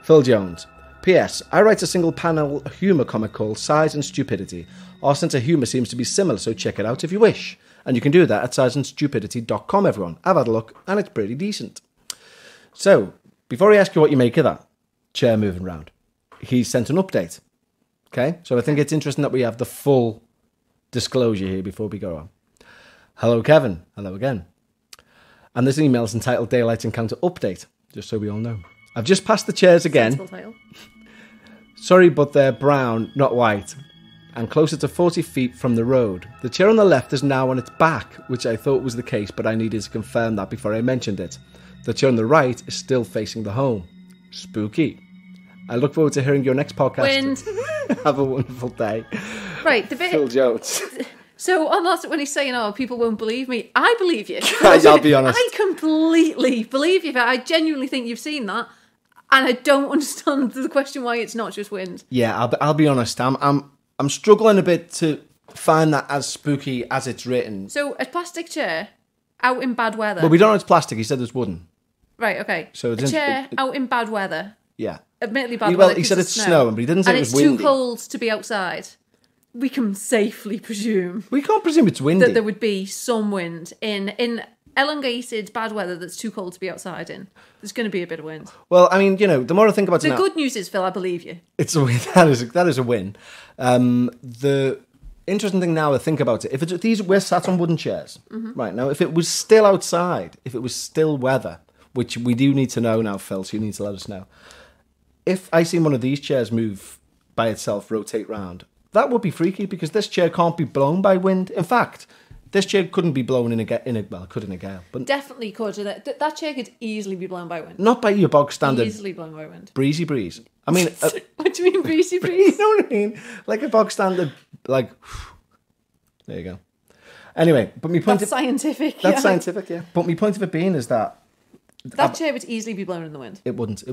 Phil Jones. P.S. I write a single-panel humour comic called Size and Stupidity. Our sense of humour seems to be similar, so check it out if you wish. And you can do that at sizeandstupidity.com, everyone. I've had a look, and it's pretty decent. So, before I ask you what you make of that chair moving round, he sent an update. Okay? So I think it's interesting that we have the full disclosure here before we go on. Hello, Kevin. Hello again. And this email is entitled Daylight Encounter Update, just so we all know. I've just passed the chairs again. Sorry, but they're brown, not white, and closer to 40 feet from the road. The chair on the left is now on its back, which I thought was the case, but I needed to confirm that before I mentioned it. The chair on the right is still facing the home. Spooky. I look forward to hearing your next podcast. Wind. Have a wonderful day. Right, the bit... Phil Jones. So on that, when he's saying, oh, people won't believe me, I believe you. I'll be honest. I completely believe you. I genuinely think you've seen that. And I don't understand the question why it's not just wind. Yeah, I'll be honest. I'm struggling a bit to find that as spooky as it's written. So a plastic chair out in bad weather. But we don't know it's plastic. He said it's wooden. Right, okay. So it's a chair out in bad weather. Yeah. Admittedly bad weather. Well, he said it's snowing, but he didn't say and it was windy. And it's too cold to be outside. We can safely presume. We can't presume it's windy. That there would be some wind in elongated bad weather that's too cold to be outside in. There's going to be a bit of wind. Well, I mean, the more I think about it now... The good news is, Phil, I believe you. It's a win. That is a win. The interesting thing now to think about it, if it's these, we're sat on wooden chairs. Mm-hmm. Right, now, if it was still outside, if it was still weather, which we do need to know now, Phil, so you need to let us know. If I seen one of these chairs move by itself, rotate round... That would be freaky because this chair can't be blown by wind. In fact, this chair couldn't be blown in a gale. But definitely could. That chair could easily be blown by wind. Not by your bog standard. Easily blown by wind. Breezy breeze. I mean... what do you mean breezy breeze? You know what I mean? Like a bog standard, like... There you go. Anyway, but my point... That's scientific. That's scientific, yeah. But my point of it being is that... That chair would easily be blown in the wind. It wouldn't.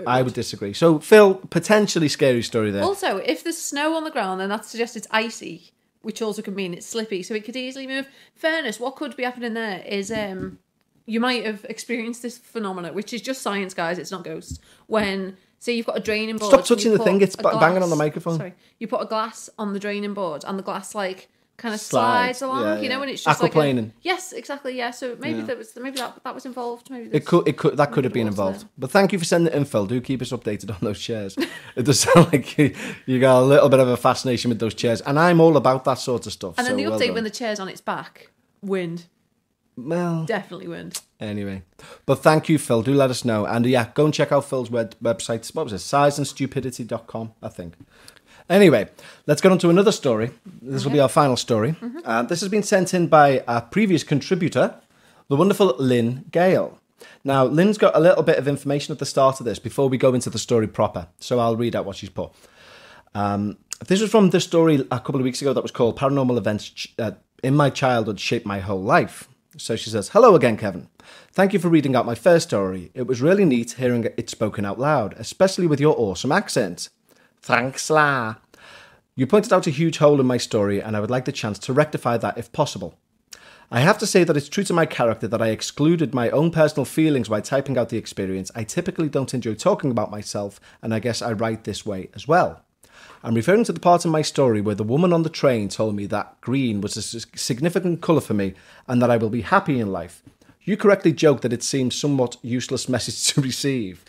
I would disagree. So, Phil, potentially scary story there. Also, if there's snow on the ground, then that suggests it's icy, which also could mean it's slippy, so it could easily move. Fairness, what could be happening there is you might have experienced this phenomenon, which is just science, guys, it's not ghosts. When, say, you've got a draining board... Stop touching the thing, it's banging on the microphone. Sorry. You put a glass on the draining board, and the glass, kind of slides along, yeah. And it's just aquaplaning. Yes, exactly, yeah. So maybe that was involved. Maybe that could have been involved. But thank you for sending it in, Phil. Do keep us updated on those chairs. It does sound like you got a little bit of a fascination with those chairs, and I'm all about that sort of stuff. And then the update when the chair's on its back, wind. Well, definitely weren't. Anyway, but thank you, Phil. Do let us know. And yeah, go and check out Phil's website. What was it? Sizeandstupidity.com, I think. Anyway, let's get on to another story. This will be our final story. This has been sent in by a previous contributor, the wonderful Lynn Gale. Now, Lynn's got a little bit of information at the start of this before we go into the story proper. So I'll read out what she's put. This was from the story a couple of weeks ago that was called Paranormal Events in My Childhood Shaped My Whole Life. So she says, hello again, Kevin. Thank you for reading out my first story. It was really neat hearing it spoken out loud, especially with your awesome accent. Thanks, la. You pointed out a huge hole in my story, and I would like the chance to rectify that if possible. I have to say that it's true to my character that I excluded my own personal feelings while typing out the experience. I typically don't enjoy talking about myself, and I guess I write this way as well. I'm referring to the part in my story where the woman on the train told me that green was a significant colour for me and that I will be happy in life. You correctly joked that it seemed somewhat useless message to receive.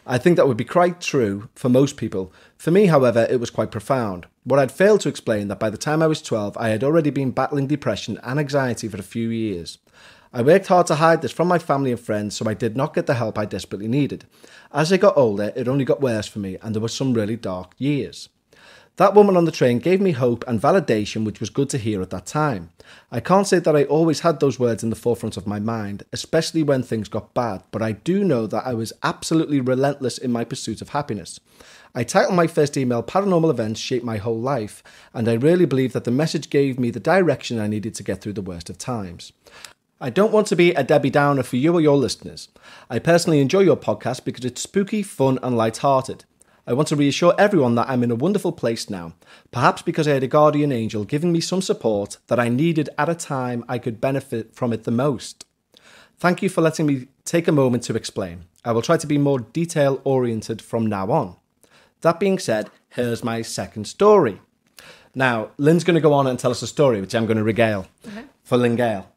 I think that would be quite true for most people. For me, however, it was quite profound. What I'd failed to explain that by the time I was 12, I had already been battling depression and anxiety for a few years. I worked hard to hide this from my family and friends, so I did not get the help I desperately needed. As I got older, it only got worse for me, and there were some really dark years. That woman on the train gave me hope and validation, which was good to hear at that time. I can't say that I always had those words in the forefront of my mind, especially when things got bad, but I do know that I was absolutely relentless in my pursuit of happiness. I titled my first email Paranormal Events Shaped My Whole Life, and I really believe that the message gave me the direction I needed to get through the worst of times. I don't want to be a Debbie Downer for you or your listeners. I personally enjoy your podcast because it's spooky, fun and light-hearted. I want to reassure everyone that I'm in a wonderful place now, perhaps because I had a guardian angel giving me some support that I needed at a time I could benefit from it the most. Thank you for letting me take a moment to explain. I will try to be more detail-oriented from now on. That being said, here's my second story. Now, Lynn's going to go on and tell us a story, which I'm going to regale for Lynn Gale.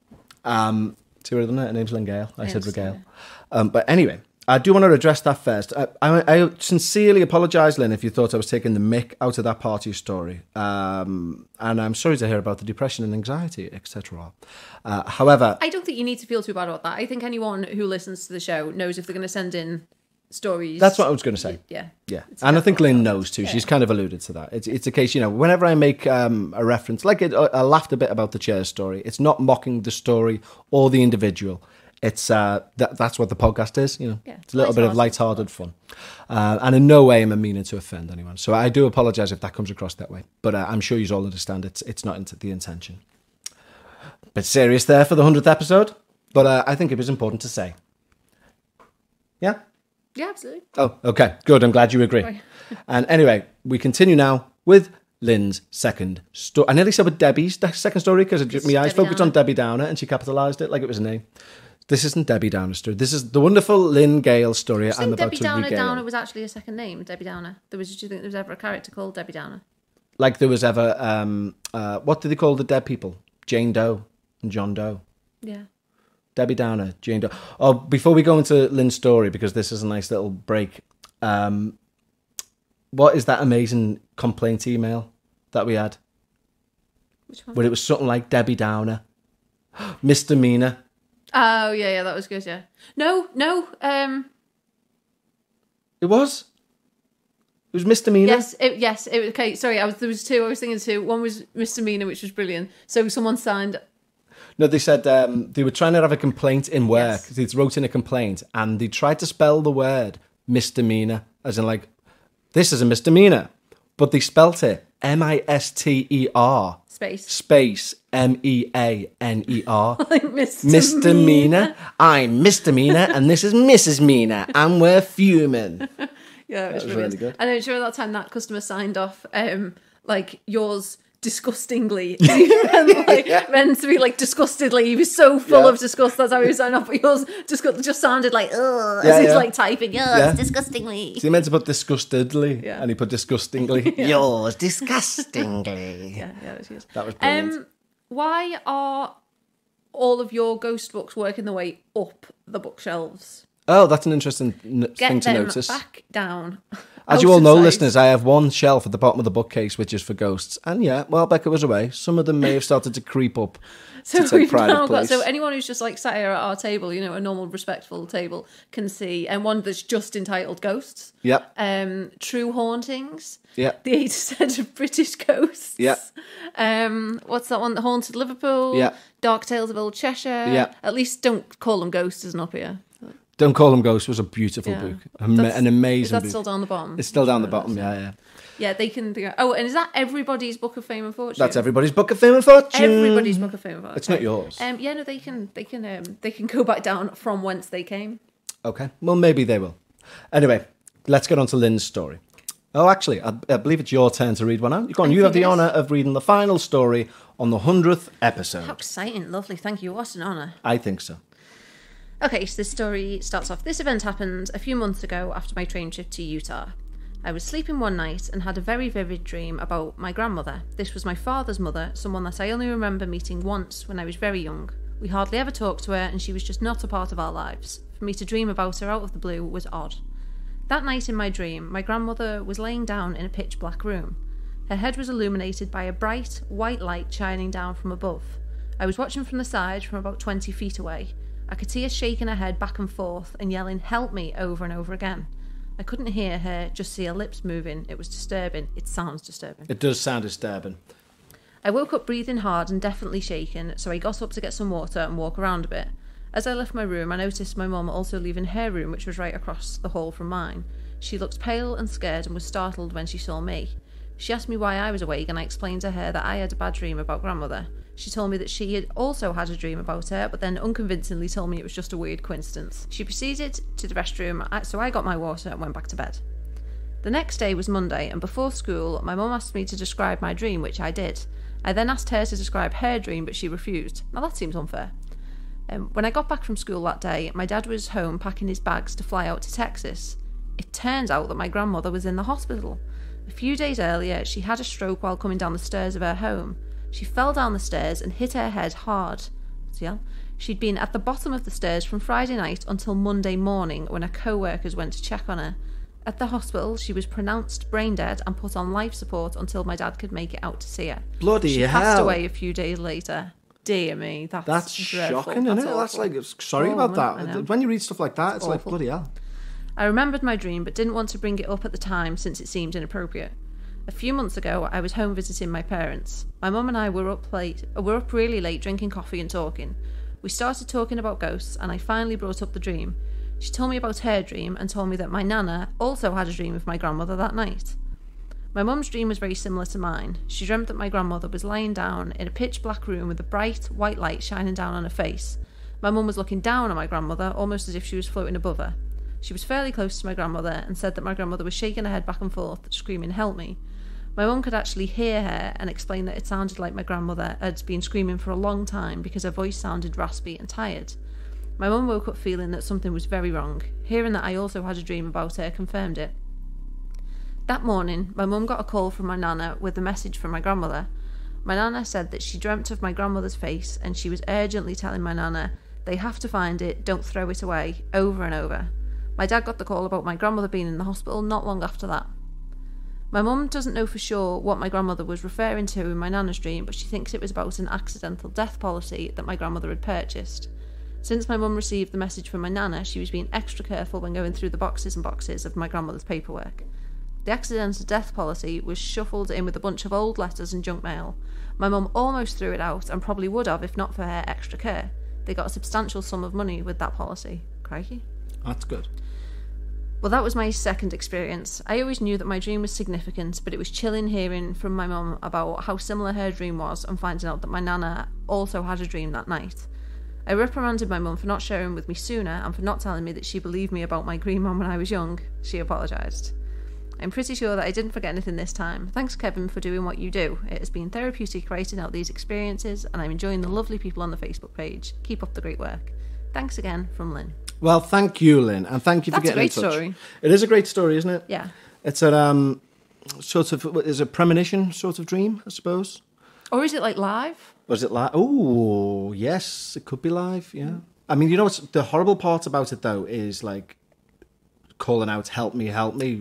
See what her name's Lynn Gale. I said regale. But anyway, I do want to address that first. I sincerely apologise, Lynn, if you thought I was taking the mick out of that part of your story. And I'm sorry to hear about the depression and anxiety, etc. However, I don't think you need to feel too bad about that. I think anyone who listens to the show knows if they're going to send in stories. That's what I was going to say. Yeah. And I think Lynn knows too. Yeah. She's kind of alluded to that. It's a case, whenever I make a reference, like I laughed a bit about the chair story. It's not mocking the story or the individual. It's that's what the podcast is. It's a little bit of light-hearted fun, and in no way am I meaning to offend anyone. So I do apologise if that comes across that way. But I'm sure you all understand it's not the intention. Bit serious there for the 100th episode, but I think it was important to say. Yeah. Yeah, absolutely. Oh, okay, good. I'm glad you agree. Right. And anyway, we continue now with Lynn's second story. I nearly said with Debbie's second story because my eyes focused on Debbie Downer and she capitalised it like it was a name. This isn't Debbie Downer's story. This is the wonderful Lynn Gale story I'm about to regale. Downer was actually a second name, Debbie Downer. Do you think there was ever a character called Debbie Downer? Like there was ever, what do they call the dead people? Jane Doe and John Doe. Yeah. Debbie Downer, Jane Doe. Oh, before we go into Lynn's story, because this is a nice little break, what is that amazing complaint email that we had? Which one? Where it was something like Debbie Downer, misdemeanor. Oh, yeah, that was good, yeah. No. It was? It was misdemeanor? Yes. Okay, sorry, there was two. I was thinking two. One was misdemeanor, which was brilliant. So someone signed... No, they said they were trying to have a complaint in work. Yes. They wrote in a complaint and they tried to spell the word misdemeanor, as in like, this is a misdemeanor. But they spelt it M-I-S-T-E-R. Space M-E-A-N-E-R. Like misdemeanor. I'm misdemeanor and this is Mrs. Meaner and we're fuming. Yeah, it was really good. And I'm sure that time that customer signed off like yours disgustingly and meant to be like disgustedly. He was so full of disgust. That's how he was signed off. But yours just sounded like as he's like typing yours disgustingly. So he meant to put disgustedly and he put disgustingly. Yours disgustingly. Yeah, that was good. That was brilliant. Why are all of your ghost books working their way up the bookshelves? Oh, that's an interesting thing to notice. Back down. As you all know, listeners, I have one shelf at the bottom of the bookcase which is for ghosts. And yeah, while Bekah was away, some of them may have started to creep up to take pride of place. So anyone who's just like sat here at our table, you know, a normal, respectful table, can see, and one that's just entitled Ghosts. Yep. True Hauntings. Yep. The 8% of British Ghosts. Yep. What's that one? The Haunted Liverpool. Yeah. Dark Tales of Old Cheshire. Yeah. At least don't call them ghosts, isn't up here. Don't Call Them Ghosts was a beautiful book. An amazing Is that book. still down the bottom? It's still down the bottom, yeah. Yeah, they can be... Oh, and is that everybody's Book of Fame and Fortune? That's everybody's Book of Fame and Fortune. Everybody's Book of Fame and Fortune. It's not yours. Yeah, no, they can go back down from whence they came. Okay, well, maybe they will. Anyway, let's get on to Lynn's story. Oh, actually, I believe it's your turn to read one out. Go on, you have the honour of reading the final story on the 100th episode. How exciting, lovely, thank you. What an honour. I think so. Okay, so this story starts off. This event happened a few months ago after my train trip to Utah. I was sleeping one night and had a very vivid dream about my grandmother. This was my father's mother, someone that I only remember meeting once when I was very young. We hardly ever talked to her and she was just not a part of our lives. For me to dream about her out of the blue was odd. That night in my dream, my grandmother was laying down in a pitch black room. Her head was illuminated by a bright, white light shining down from above. I was watching from the side from about 20 feet away. I could see her shaking her head back and forth and yelling, "Help me," over and over again. I couldn't hear her, just see her lips moving. It was disturbing. It sounds disturbing. It does sound disturbing. I woke up breathing hard and definitely shaking, so I got up to get some water and walk around a bit. As I left my room, I noticed my mum also leaving her room, which was right across the hall from mine. She looked pale and scared and was startled when she saw me. She asked me why I was awake, and I explained to her that I had a bad dream about grandmother. She told me that she had also had a dream about her, but then unconvincingly told me it was just a weird coincidence. She proceeded to the restroom, so I got my water and went back to bed. The next day was Monday, and before school, my mum asked me to describe my dream, which I did. I then asked her to describe her dream, but she refused. Now that seems unfair. When I got back from school that day, my dad was home packing his bags to fly out to Texas. It turns out that my grandmother was in the hospital. A few days earlier, she had a stroke while coming down the stairs of her home. She fell down the stairs and hit her head hard. She'd been at the bottom of the stairs from Friday night until Monday morning when her co-workers went to check on her. At the hospital, she was pronounced brain dead and put on life support until my dad could make it out to see her. Bloody hell. She passed away a few days later. Dear me, that's dreadful. Shocking, isn't it? That's like, sorry about that. When you read stuff like that, it's awful. Like, bloody hell. I remembered my dream but didn't want to bring it up at the time since it seemed inappropriate. A few months ago, I was home visiting my parents. My mum and I were up really late drinking coffee and talking. We started talking about ghosts and I finally brought up the dream. She told me about her dream and told me that my nana also had a dream of my grandmother that night. My mum's dream was very similar to mine. She dreamt that my grandmother was lying down in a pitch black room with a bright white light shining down on her face. My mum was looking down on my grandmother, almost as if she was floating above her. She was fairly close to my grandmother and said that my grandmother was shaking her head back and forth, screaming, "Help me." My mum could actually hear her and explained that it sounded like my grandmother had been screaming for a long time because her voice sounded raspy and tired. My mum woke up feeling that something was very wrong. Hearing that I also had a dream about her confirmed it. That morning, my mum got a call from my nana with a message from my grandmother. My nana said that she dreamt of my grandmother's face and she was urgently telling my nana, "They have to find it, don't throw it away," over and over. My dad got the call about my grandmother being in the hospital not long after that. My mum doesn't know for sure what my grandmother was referring to in my nana's dream, but she thinks it was about an accidental death policy that my grandmother had purchased. Since my mum received the message from my nana, she was being extra careful when going through the boxes and boxes of my grandmother's paperwork. The accidental death policy was shuffled in with a bunch of old letters and junk mail. My mum almost threw it out and probably would have if not for her extra care. They got a substantial sum of money with that policy. Crikey. That's good. Well, that was my second experience. I always knew that my dream was significant, but it was chilling hearing from my mum about how similar her dream was and finding out that my nana also had a dream that night. I reprimanded my mum for not sharing with me sooner and for not telling me that she believed me about my green mum when I was young. She apologised. I'm pretty sure that I didn't forget anything this time. Thanks, Kevin, for doing what you do. It has been therapeutic writing out these experiences, and I'm enjoying the lovely people on the Facebook page. Keep up the great work. Thanks again, from Lynn. Well, thank you, Lynn, and thank you for getting in touch. That's a great story. It is a great story, isn't it? Yeah. It's a sort of is a premonition sort of dream, I suppose. Or is it like live? Was it live? Oh, yes, it could be live. Yeah. I mean, you know what's the horrible part about it though is like calling out, help me.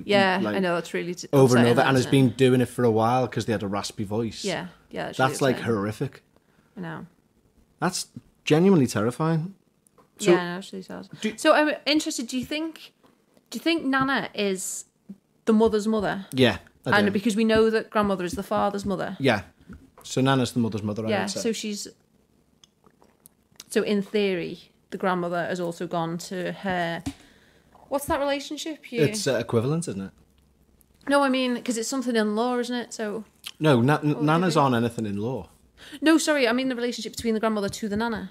Yeah, like, I know, it's really over and over, and has isn't it? been doing it for a while because they had a raspy voice. Yeah, yeah. That's like horrific. I know. That's genuinely terrifying. So, yeah, no, it's really sad. So I'm interested, do you think Nana is the mother's mother? Yeah. I do. And because we know that grandmother is the father's mother. Yeah. So Nana's the mother's mother, I would say. So in theory, the grandmother has also gone to her... What's that relationship? It's equivalent, isn't it? No, I mean, because it's something in law, isn't it? So no, Nana's on anything in law. No, sorry, I mean the relationship between the grandmother to the Nana.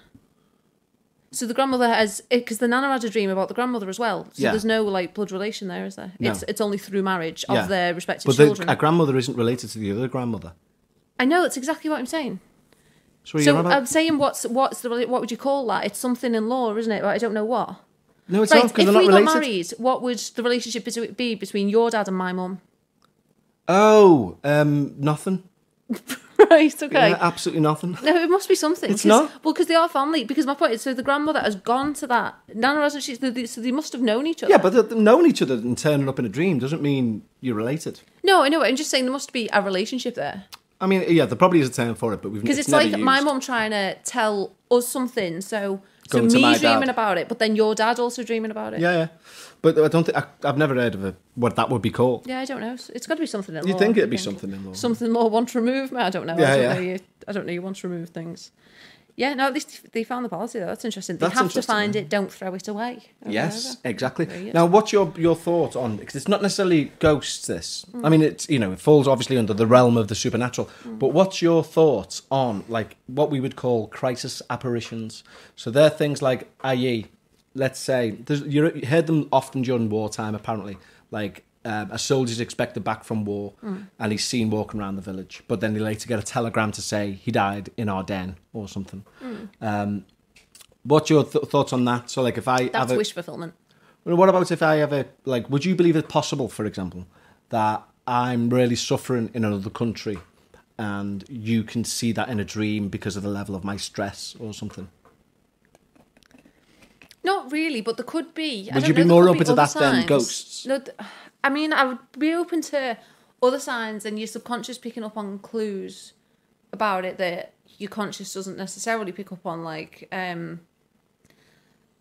So the grandmother has... Because the Nana had a dream about the grandmother as well. So there's no, like, blood relation there, is there? No. It's only through marriage of their respective but children. But a grandmother isn't related to the other grandmother. I know, it's exactly what I'm saying. So I'm saying, what would you call that? It's something in law, isn't it? But I don't know what. No, it's not, because they're not related. If we got married, what would the relationship be between your dad and my mum? Oh, nothing. Right, okay. Yeah, absolutely nothing. No, it must be something. It's not? Well, because they are family. Because my point is, so the grandmother has gone to that. Nana hasn't, so they must have known each other. Yeah, but they've known each other and turning up in a dream doesn't mean you're related. No, I know. I'm just saying there must be a relationship there. I mean, yeah, there probably is a term for it, but because it's like my mum trying to tell us something, so me dreaming about it, but then your dad also dreaming about it. Yeah. But I don't think I've never heard of what that would be called. Yeah, I don't know. It's got to be something in law. You'd think it'd be something in law. Something law want to remove me. I don't know. I don't know. You want to remove things. Yeah, no, at least they found the policy, though. That's interesting. They have to find it, don't throw it away. Yes, exactly. Now, what's your thought on... Because it's not necessarily ghosts, this. I mean, it's it falls obviously under the realm of the supernatural. But what's your thoughts on, like, what we would call crisis apparitions? So they're things like, i.e., let's say... You heard them often during wartime, apparently. Like... a soldier's expected back from war and he's seen walking around the village, but then they later get a telegram to say he died in Ardennes or something. What's your thoughts on that? So, like, if I That's wish fulfillment. Well, what about if I ever, like, would you believe it possible, for example, that I'm really suffering in another country and you can see that in a dream because of the level of my stress or something? Not really, but there could be. Would you be more open to that than ghosts? No, I mean, I would be open to other signs and your subconscious picking up on clues about it that your conscious doesn't necessarily pick up on. Like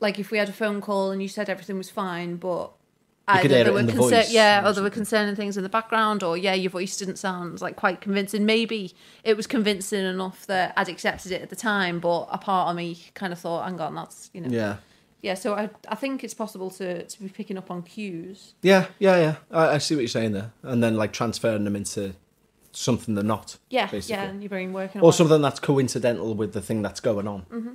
if we had a phone call and you said everything was fine, but either there were there were concerning things in the background, or your voice didn't sound like quite convincing. Maybe it was convincing enough that I'd accepted it at the time, but a part of me kind of thought, hang on, that's Yeah, so I think it's possible to be picking up on cues. Yeah. I see what you're saying there. And then, like, transferring them into something they're not. Yeah, basically. and your brain working or something that's coincidental with the thing that's going on. Mm-hmm.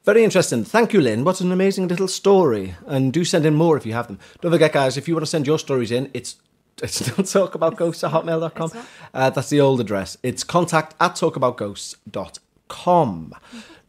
Very interesting. Thank you, Lynn. What an amazing little story. And do send in more if you have them. Don't forget, guys, if you want to send your stories in, it's don't talk about ghosts at hotmail.com. That's the old address. It's contact@talkaboutghosts.com.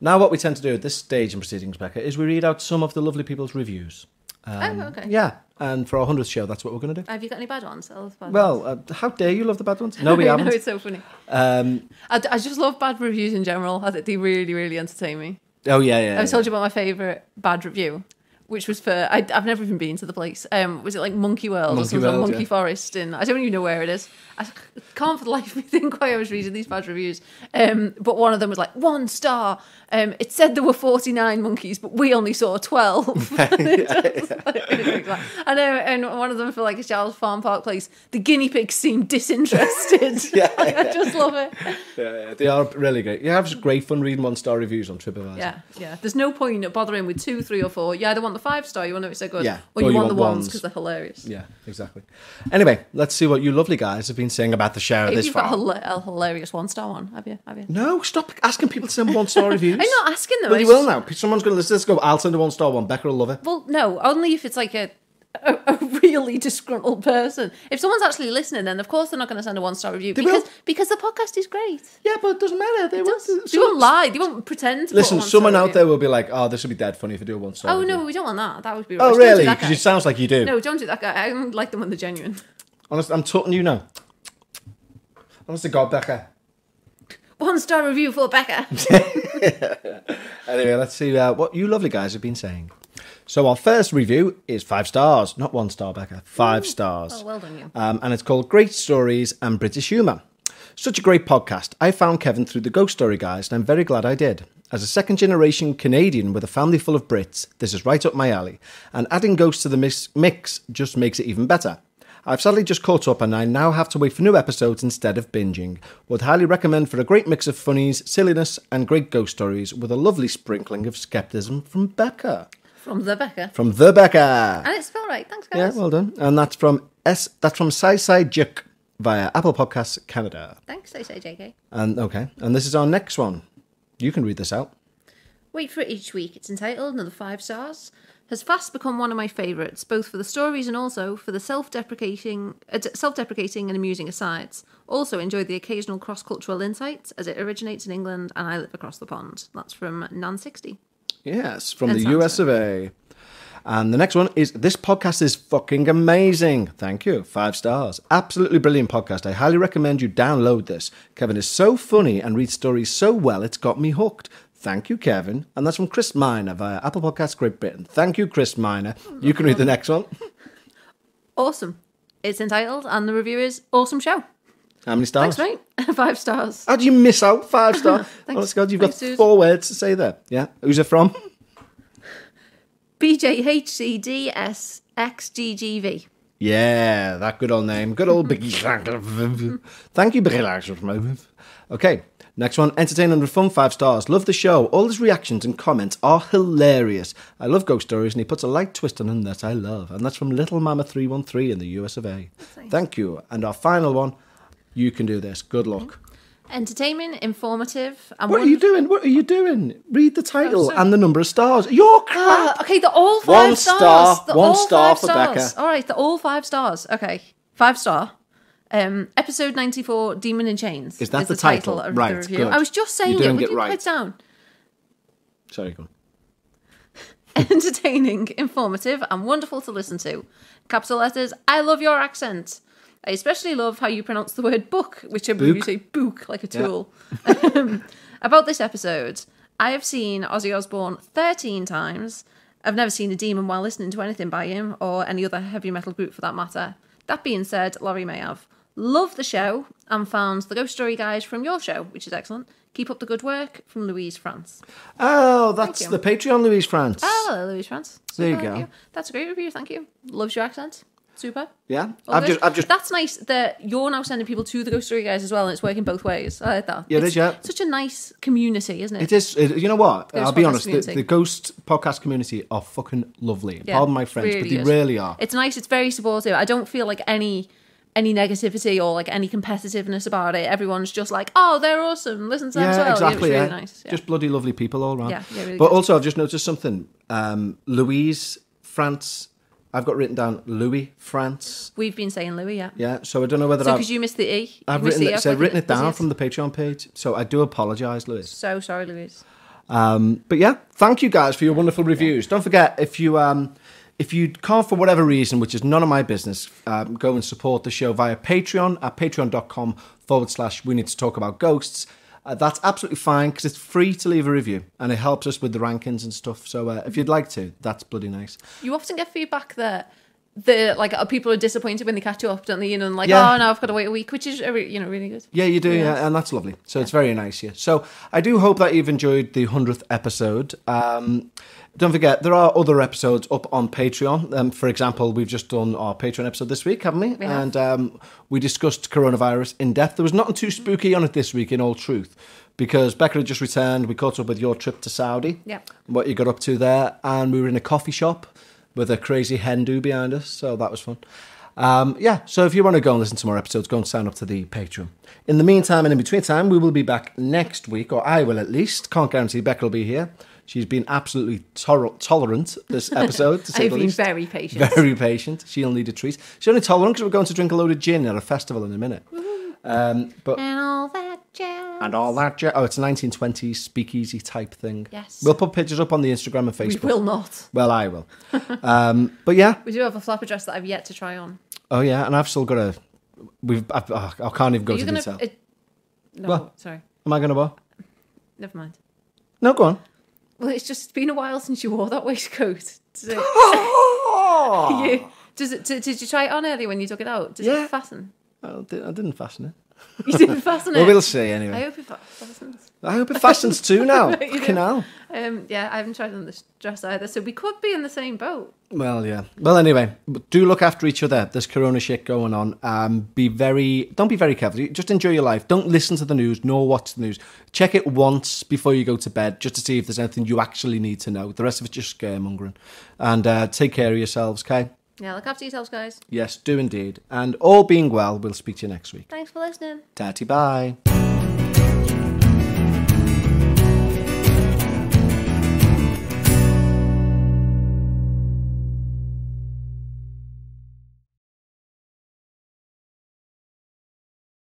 Now, what we tend to do at this stage in proceedings, Bekah, is we read out some of the lovely people's reviews. Okay. Yeah, and for our 100th show, that's what we're going to do. Have you got any bad ones? I love bad ones. How dare you love the bad ones? No, we haven't. No, it's so funny. I just love bad reviews in general. I think they really, really entertain me. Oh, yeah. I've told you about my favourite bad review, which was for... I've never even been to the place. Was it like Monkey World or something? Monkey Forest? And I don't even know where it is. I can't for the life of me think why I was reading these bad reviews. But one of them was like, 1 star. It said there were 49 monkeys, but we only saw 12. And one of them for like a Charles Farm Park place, the guinea pigs seemed disinterested. I just love it. Yeah, they are really great. You have great fun reading 1-star reviews on TripAdvisor. Yeah. There's no point in bothering with 2, 3 or 4. You either want the 5-star, you want to say good, or you want the ones because they're hilarious. Yeah, exactly. Anyway, let's see what you lovely guys have been saying about the show this far. You've got a hilarious 1-star one, have you? No, stop asking people to send 1-star reviews. I'm not asking them. Well, you will now. Someone's going to listen. Let's go. I'll send a 1-star one. Bekah will love it. Well, no, only if it's like a really disgruntled person. If someone's actually listening, then of course they're not going to send a 1-star review because the podcast is great. Yeah, but it doesn't matter. They won't lie. They won't pretend to listen, someone out there will be like, oh, this would be dead funny if I do a 1-star review. No, we don't want that. That would be rubbish. Oh, really? Because it sounds like you do. No, don't do that, guy. I don't like them when they're genuine. Honestly, I'm talking to you now. Honest to God, Bekah. 1-star review for Bekah. Anyway, let's see what you lovely guys have been saying. So our first review is 5 stars. Not 1 star, Bekah. 5 stars. Oh, well done, you. And it's called Great Stories and British Humour. Such a great podcast. I found Kevin through the Ghost Story guys, and I'm very glad I did. As a second-generation Canadian with a family full of Brits, this is right up my alley. And adding ghosts to the mix just makes it even better. I've sadly just caught up and I now have to wait for new episodes instead of binging. Would highly recommend for a great mix of funnies, silliness and great ghost stories with a lovely sprinkling of skepticism from Bekah. From the Bekah. From the Bekah. And it's spelled right. Thanks, guys. Yeah, well done. And that's from Sai Juk via Apple Podcasts Canada. Thanks, I say JK. And okay, and this is our next one. You can read this out. Wait for it each week. It's entitled Another 5 Stars. Has fast become one of my favourites, both for the stories and also for the self-deprecating and amusing asides. Also enjoy the occasional cross-cultural insights as it originates in England and I live across the pond. That's from Nan60. Yes, from the US of A. And the next one is, this podcast is fucking amazing. Thank you. 5 stars. Absolutely brilliant podcast. I highly recommend you download this. Kevin is so funny and reads stories so well, it's got me hooked. Thank you, Kevin. And that's from Chris Miner via Apple Podcasts Great Britain. Thank you, Chris Miner. You can read the next one. Awesome. It's entitled, and the review is Awesome Show. How many stars? Thanks, mate. 5 stars. How do you miss out 5 stars? Thanks. Oh, God, you've got Thanks, 4 words to say there. Yeah. Who's it from? BJHCDSXGGV. Yeah, that good old name. Good old Bekah. Thank you, Bekah. Okay. Next one, entertainment and fun, 5 stars. Love the show. All his reactions and comments are hilarious. I love ghost stories and he puts a light twist on them that I love. And that's from Little Mama 313 in the US of A. Nice. Thank you. And our final one, you can do this. Good luck. Entertainment, informative, and What are you doing? What are you doing? Read the title sorry. and the number of stars. You're crap. Okay, they're all 5 1 stars. star. They're 1 all star 5 for stars. Bekah. All right, they're all 5 stars. Okay, 5 star. Episode 94, Demon in Chains. Is that the title? Of Right, the review. good. I was just saying You're doing Would it you right. put it down? Sorry, go on. Entertaining, informative, and wonderful to listen to. Capital letters, I love your accent. I especially love how you pronounce the word book, which I believe you say book, like a tool. About this episode, I have seen Ozzy Osbourne 13 times. I've never seen a demon while listening to anything by him, or any other heavy metal group for that matter. That being said, Laurie may have. Love the show, and found the Ghost Story guys from your show, which is excellent. Keep up the good work, from Louise France. Oh, that's the Patreon, Louise France. Oh, hello, Louise France. There you Super, go. thank That's a great review, thank you. Loves your accent. Super. Yeah, All I've good. just. That's nice that you're now sending people to the Ghost Story guys as well, and it's working both ways. I like that. Yeah, it is, yeah. Such a nice community, isn't it? It is. You know what? Ghost I'll be podcast honest. community. The Ghost podcast community are fucking lovely. Yeah, Pardon my French, really but they good. really are. It's nice. It's very supportive. I don't feel like any negativity or like any competitiveness about it. Everyone's just like, oh, they're awesome. Listen to them as well. Exactly. It's really Yeah, nice. Yeah. just bloody lovely people all around. Yeah, really but good. also, I've just noticed something. Louise France. I've got written down Louis France. We've been saying Louis, yeah. Yeah, so I don't know whether So because you missed the E. I've written it down from the Patreon page. So I do apologise, Louis. So sorry, Louise. But yeah, thank you guys for your wonderful reviews. Don't forget, if you can't for whatever reason, which is none of my business, go and support the show via Patreon at patreon.com/we need to talk about ghosts. That's absolutely fine because it's free to leave a review and it helps us with the rankings and stuff. So if you'd like to, that's bloody nice. You often get feedback that people are disappointed when they catch you up, don't they? You know, and like, Yeah. oh no, I've got to wait a week, which is really good. Yeah, you do, yeah, and that's lovely. So it's very nice, yeah. So I do hope that you've enjoyed the 100th episode. Don't forget, there are other episodes up on Patreon. For example, we've just done our Patreon episode this week, haven't we? We have. And we discussed coronavirus in depth. There was nothing too spooky on it this week, in all truth, because Bekah had just returned. We caught up with your trip to Saudi, what you got up to there, and we were in a coffee shop with a crazy Hindu behind us, so that was fun. So if you want to go and listen to more episodes, go and sign up to the Patreon. In the meantime and in between time, we will be back next week, or I will at least. Can't guarantee Bekah will be here. She's been absolutely tolerant this episode, to say I've the been least. very patient. Very patient. She'll need a treat. She's only tolerant because we're going to drink a load of gin at a festival in a minute. But And all that jazz. and all that jazz. Oh, it's a 1920s speakeasy type thing. Yes. We'll put pictures up on the Instagram and We Facebook. will not. Well, I will. But yeah. We do have a flapper dress that I've yet to try on. Oh yeah, and I've still got a. I can't even go to detail. No, Well- sorry. Am I going to what? Never mind. No, go on. Well, it's just been a while since you wore that waistcoat. Did you try it on earlier when you took it out? Did it fasten? I didn't fasten it. You didn't fasten it? Well, we'll see anyway. I hope it fastens. I hope it fastens too now. Fucking hell. Yeah, I haven't tried on this dress either, so we could be in the same boat. Well, yeah. Well, anyway, do look after each other. There's corona shit going on. Don't be very careful. Just enjoy your life. Don't listen to the news, nor watch the news. Check it once before you go to bed, just to see if there's anything you actually need to know. The rest of it's just scaremongering. And take care of yourselves, okay? Yeah, look after yourselves, guys. Yes, do indeed. And all being well, we'll speak to you next week. Thanks for listening. Tatty bye.